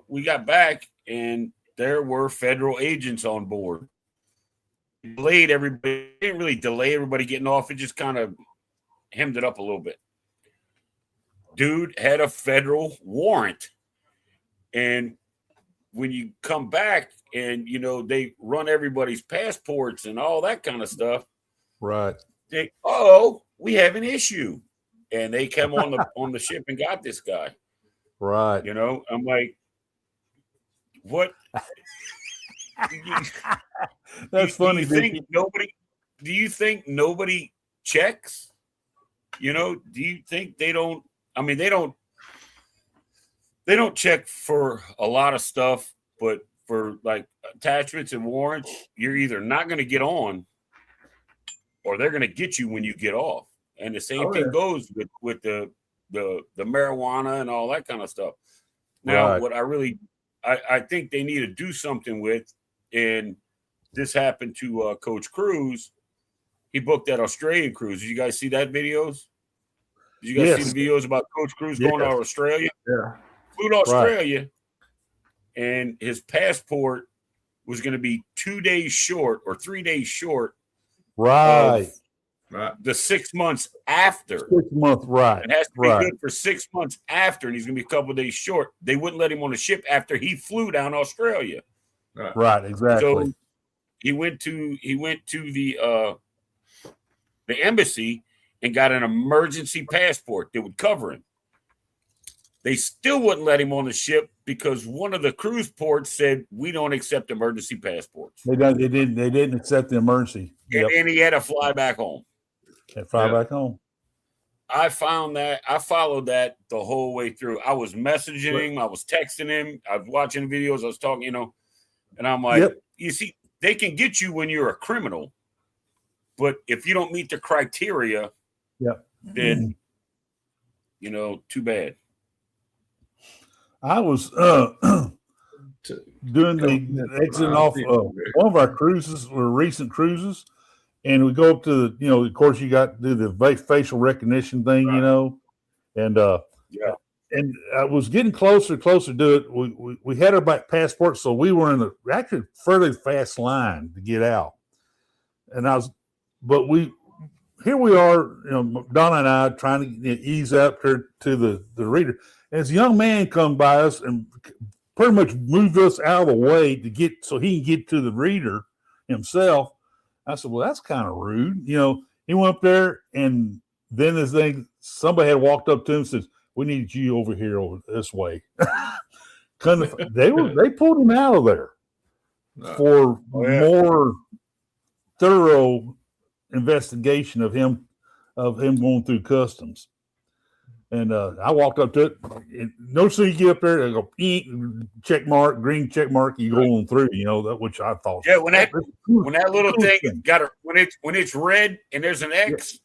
we got back, and there were federal agents on board. Delayed everybody. It didn't really delay everybody getting off. It just kind of hemmed it up a little bit. Dude had a federal warrant. And when you come back and, they run everybody's passports and all that kind of stuff.
Right.
We have an issue. And they come on the ship and got this guy.
Right.
I'm like, what?
That's funny.
Do you think nobody checks? You know, do you think they don't? I mean, they don't check for a lot of stuff, but for like attachments and warrants, you're either not going to get on, or they're going to get you when you get off. And the same thing goes with the marijuana and all that kind of stuff. Now, what I think they need to do something with, and this happened to Coach Cruz. He booked that Australian cruise. Did you guys see that videos? Did you guys see the videos about Coach Cruz going to Australia?
Yeah.
Flew to Australia, and his passport was going to be 2 days short or 3 days short.
Right.
The 6 months after.
6 months, right.
It has to be good for 6 months after, and he's going to be a couple of days short. They wouldn't let him on the ship after he flew down to Australia.
Right, exactly.
So he went to the embassy and got an emergency passport that would cover him. They still wouldn't let him on the ship because one of the cruise ports said, we don't accept emergency passports.
They didn't accept the emergency.
And he had to fly back home.
Back home.
I followed that the whole way through. I was messaging him, I was texting him, I was watching videos, I was talking, you know, and I'm like, you see, they can get you when you're a criminal, but if you don't meet the criteria, then, you know, too bad.
I was doing the exiting off one of our cruises, or recent cruises, and we go up to the, you know, of course you got to do the facial recognition thing, you know, and and I was getting closer to it. We had our back passport, so we were in a actually fairly fast line to get out, and here we are, you know, Donna and I trying to ease up to the reader. And this young man come by us and pretty much moved us out of the way to get so he can get to the reader himself. I said, well, that's kind of rude. You know, he went up there, and then somebody had walked up to him and says, we need you over here over this way. They pulled him out of there for more thorough investigation of him going through customs. And I walked up to it. No sooner you get up there, they go check mark, green check mark. You go on through, you know, that which I thought.
Yeah, when that little thing when it's red and there's an X,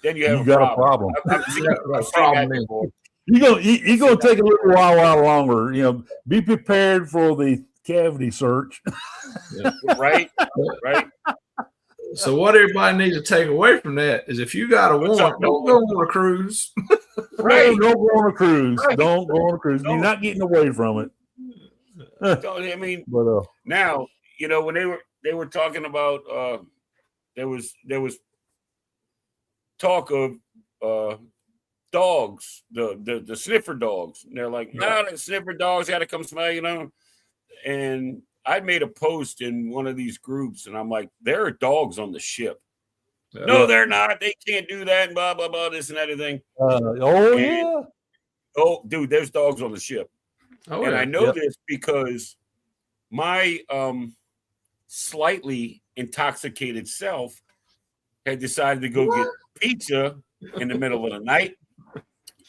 then you have a problem. I've seen that before.
You're gonna take a little while longer. You know, be prepared for the cavity search.
Right.
So what everybody needs to take away from that is if you got a warrant, don't go on a cruise.
Don't go on a cruise. Don't go on a cruise. You're not getting away from it.
I mean, but, now, you know, when they were talking about there was talk of dogs, the sniffer dogs. And they're like, no, the sniffer dogs got to come smell, you know. And I made a post in one of these groups, and I'm like, there are dogs on the ship. No, they're not. They can't do that, and blah, blah, blah, this and that thing. Oh, dude, there's dogs on the ship. I know this because my slightly intoxicated self had decided to go get pizza in the middle of the night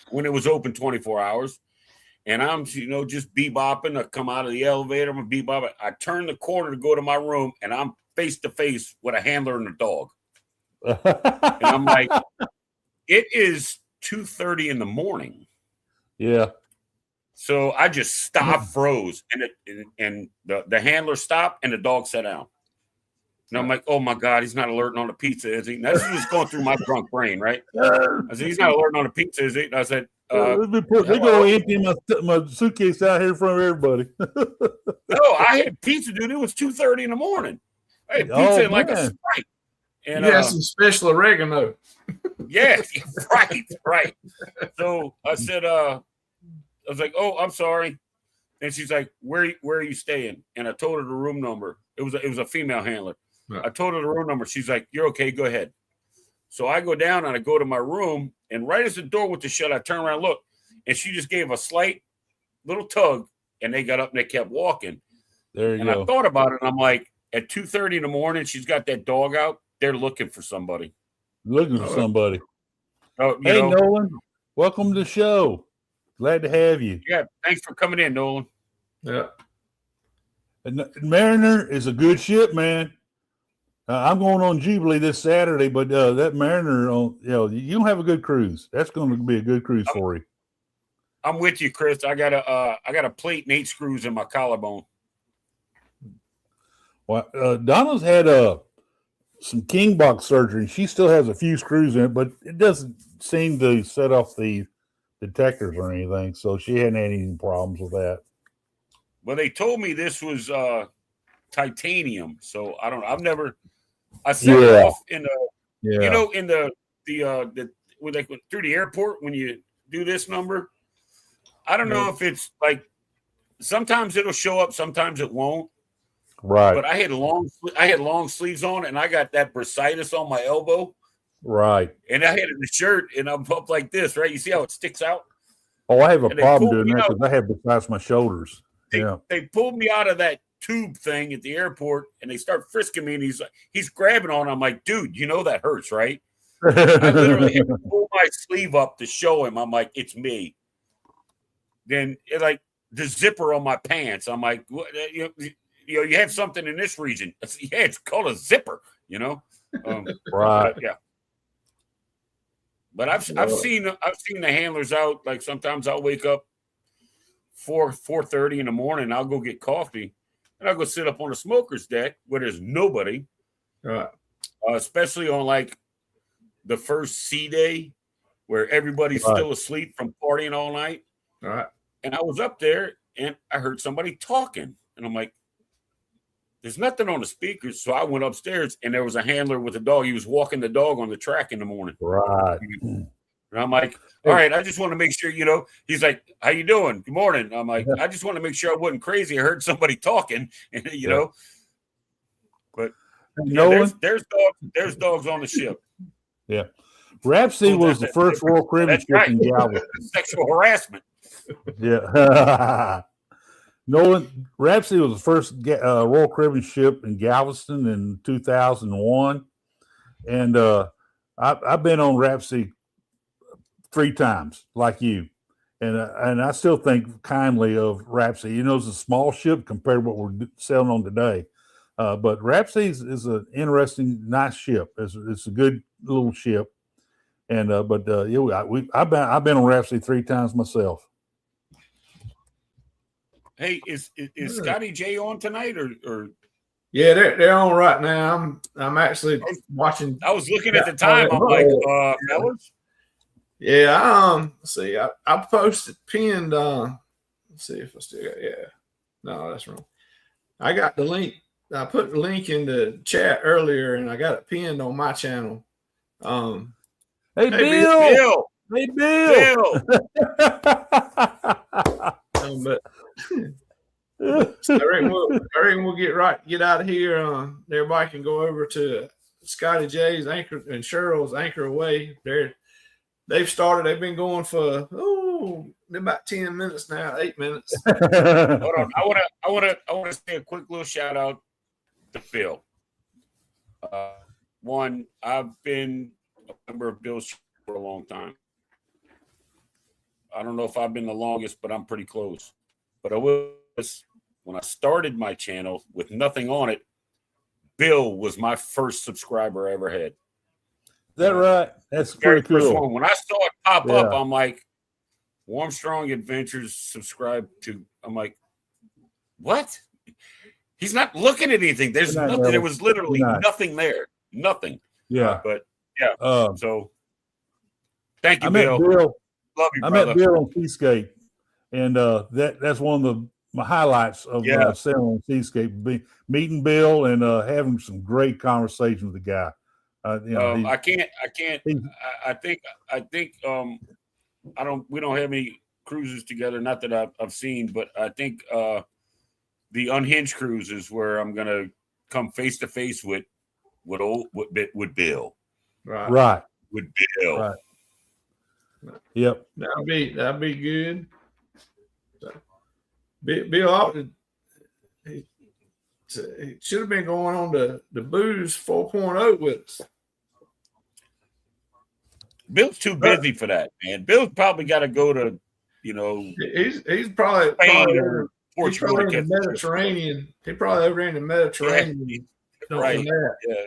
when it was open 24 hours. And I'm, you know, just bebopping. I come out of the elevator. I'm bebopping. I turn the corner to go to my room, and I'm face to face with a handler and a dog. And I'm like, it is 2:30 in the morning.
Yeah.
So I just stopped, froze, and the handler stopped, and the dog sat down. And I'm like, oh my God, he's not alerting on the pizza, is he? And that's what's going through my drunk brain, right? I said, he's not alerting on the pizza, is he? And I said, they're
going to empty my suitcase out here in front of everybody.
No, I had pizza, dude. It was 2:30 in the morning. I had pizza in like a Sprite.
And you had some special oregano.
Yeah, right. So I said, I was like, oh, I'm sorry. And she's like, where are you staying? And I told her the room number. It was a female handler. Right. I told her the room number. She's like, you're okay, go ahead. So I go down and I go to my room, and right as the door went to shut, I turn around and look, and she just gave a slight little tug, and they got up and they kept walking.
There you
go. I thought about it, and I'm like, at 2:30 in the morning, she's got that dog out. They're looking for somebody.
Looking for somebody. Hey, Nolan, welcome to the show. Glad to have you.
Yeah, thanks for coming in, Nolan.
Yeah.
And Mariner is a good ship, man. I'm going on Jubilee this Saturday, but that Mariner, you'll have a good cruise. That's going to be a good cruise for you.
I'm with you, Chris. I got a plate and 8 screws in my collarbone.
Well, Donna's had some king box surgery. She still has a few screws in it, but it doesn't seem to set off the detectors or anything. So she hadn't had any problems with that.
Well, they told me this was titanium, so I don't know. I set it off in the in the when they went through the airport when you do this number. I don't know if it's like sometimes it'll show up, sometimes it won't.
Right.
But I had long sleeves on, and I got that bursitis on my elbow.
Right.
And I had it in the shirt, and I'm up like this, right? You see how it sticks out?
Oh, I have a problem doing that because I have besides my shoulders.
They pulled me out of that tube thing at the airport, and they start frisking me, and he's grabbing on. I'm like, dude, you know that hurts, right? I literally had to pull my sleeve up to show him. I'm like, it's me. Then like the zipper on my pants. I'm like, what, you have something in this region. Yeah, it's called a zipper.
Right?
Yeah. But I've seen the handlers out. Like sometimes I'll wake up 4:30 in the morning. I'll go get coffee, and I'll go sit up on the smoker's deck where there's nobody.
Right.
Especially on like the first sea day where everybody's still asleep from partying all night.
All right.
And I was up there and I heard somebody talking, and I'm like, there's nothing on the speakers. So I went upstairs, and there was a handler with a dog. He was walking the dog on the track in the morning.
Right.
And I'm like, all right, I just want to make sure, he's like, how you doing? Good morning. I'm like, I just want to make sure I wasn't crazy. I heard somebody talking, know. But there's dogs on the ship.
Yeah. Rhapsody was the first Royal Caribbean ship in Galveston.
Sexual harassment.
Yeah. Nolan, Rhapsody was the first Royal Caribbean ship in Galveston in 2001. And I've been on Rhapsody 3 times, like you. And I still think kindly of Rhapsody. It's a small ship compared to what we're sailing on today. But Rhapsody is an interesting, nice ship. It's a good little ship. And I've been on Rhapsody 3 times myself.
Hey, is Scotty J on tonight or?
Yeah, they're on right now. I'm actually watching.
I was looking at the time. I'm like, fellas.
Yeah, let's see. I posted pinned. Let's see if I still got. Yeah, no, that's wrong. I got the link. I put the link in the chat earlier, and I got it pinned on my channel.
Hey, Bill. Hey, Bill.
But I reckon we'll get out of here. Everybody can go over to Scotty J's Anchor and Cheryl's Anchor Away. They've started. They've been going for about 10 minutes now, 8 minutes.
Hold on. I want to say a quick little shout out to Bill. One, I've been a member of Bill's for a long time. I don't know if I've been the longest, but I'm pretty close. But I was, when I started my channel with nothing on it, Bill was my first subscriber I ever had.
Is that right? That's pretty cool.
When I saw it pop up, I'm like, Warm Strong Adventures, subscribe to. I'm like, what? He's not looking at anything. There's nothing. There was literally nothing there. Nothing.
Yeah.
But yeah. So thank you, Bill. Love you,
I
brother.
met Bill on Seascape, and that's one of my highlights of sailing on Seascape. Meeting Bill and having some great conversation with the guy. I think we don't have any cruises together. Not that I've seen, but I think the Unhinged cruise is where I'm gonna come face to face with Bill. Right.
With Bill.
Right. Yep.
That'd be good. So, Bill he should have been going on the Booze 4.0 with us.
Bill's too busy for that, man. Bill's probably got to go to,
He's probably
Spain or
he's
Portugal
probably
to
in
catch
the
the fish.
Mediterranean. He's probably over in the Mediterranean.
Right. Yeah.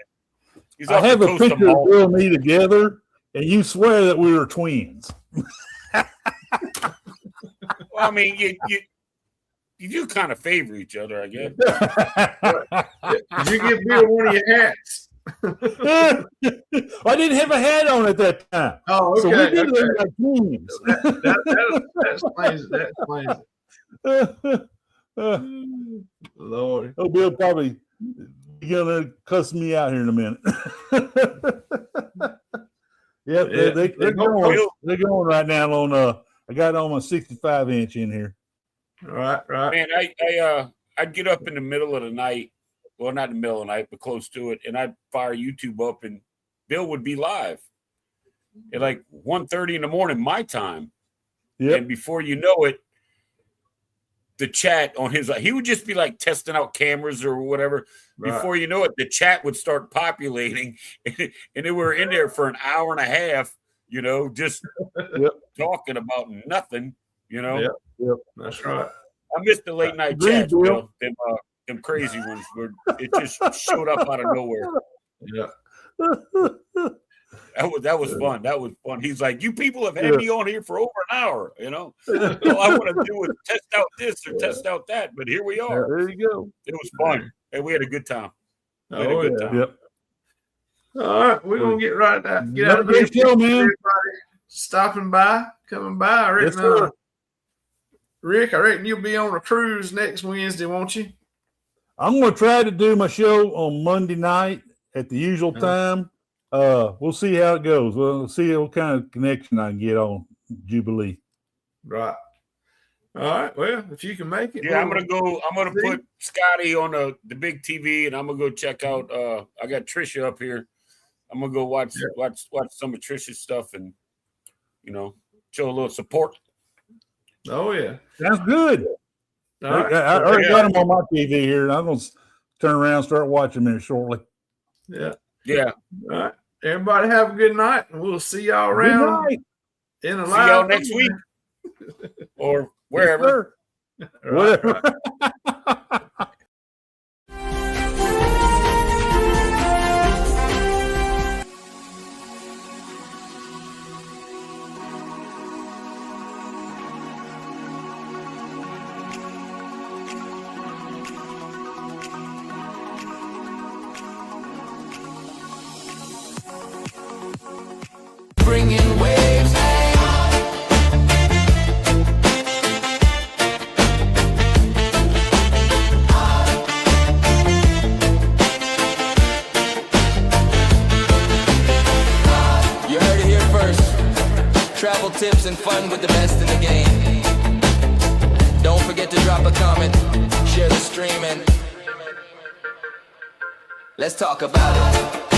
He's
I
off
have
the
a
coast of
picture of
Malta.
Bill and me together, and you swear that we were twins.
Well, I mean, you do kind of favor each other, I guess.
Did you give Bill one of your hats?
I didn't have a hat on at that time.
Oh, okay.
So we did look like twins.
That explains it. That explains it. Lord.
Oh, Bill probably gonna cuss me out here in a minute. Yep, they're going. They're going right now on. I got on my 65-inch in here.
Right.
Man, I'd get up in the middle of the night. Well, not in the middle of the night, but close to it, and I'd fire YouTube up, and Bill would be live at like 1:30 in the morning, my time.
Yep.
And before you know it, the chat on his, he would just be like testing out cameras or whatever. Right. Before you know it, the chat would start populating, and they were in there for an hour and a half, just talking about nothing,
Yep. That's right.
I missed the late night chats, Bill. Them crazy ones where it just showed up out of nowhere.
Yeah.
That was fun. That was fun. He's like, you people have had me on here for over an hour, All I want to do is test out this or test out that, but here we are.
There you go.
It was fun. And we had a good time. Time.
Yep. All right, we're gonna get right now. Get out of
here,
show, man. Everybody stopping by, coming by. I reckon, Rick, I reckon you'll be on a cruise next Wednesday, won't you?
I'm going to try to do my show on Monday night at the usual time. We'll see how it goes. We'll see what kind of connection I can get on Jubilee.
Right. All right. Well, if you can make it.
Yeah, I'm gonna go. I'm gonna put Scotty on the big TV, and I'm gonna go check out. I got Trisha up here. I'm gonna go watch some of Trisha's stuff, and show a little support.
Oh yeah,
that's good. Right. I already got them on my TV here, and I'm going to turn around and start watching them here shortly.
Yeah.
All
right. Everybody have a good night, and we'll see y'all around. In a
see y'all next week or wherever.
Whatever.
Bringing waves, You heard it here first. Travel tips and fun with the best in the game. Don't forget to drop a comment, share the stream, and let's talk about it.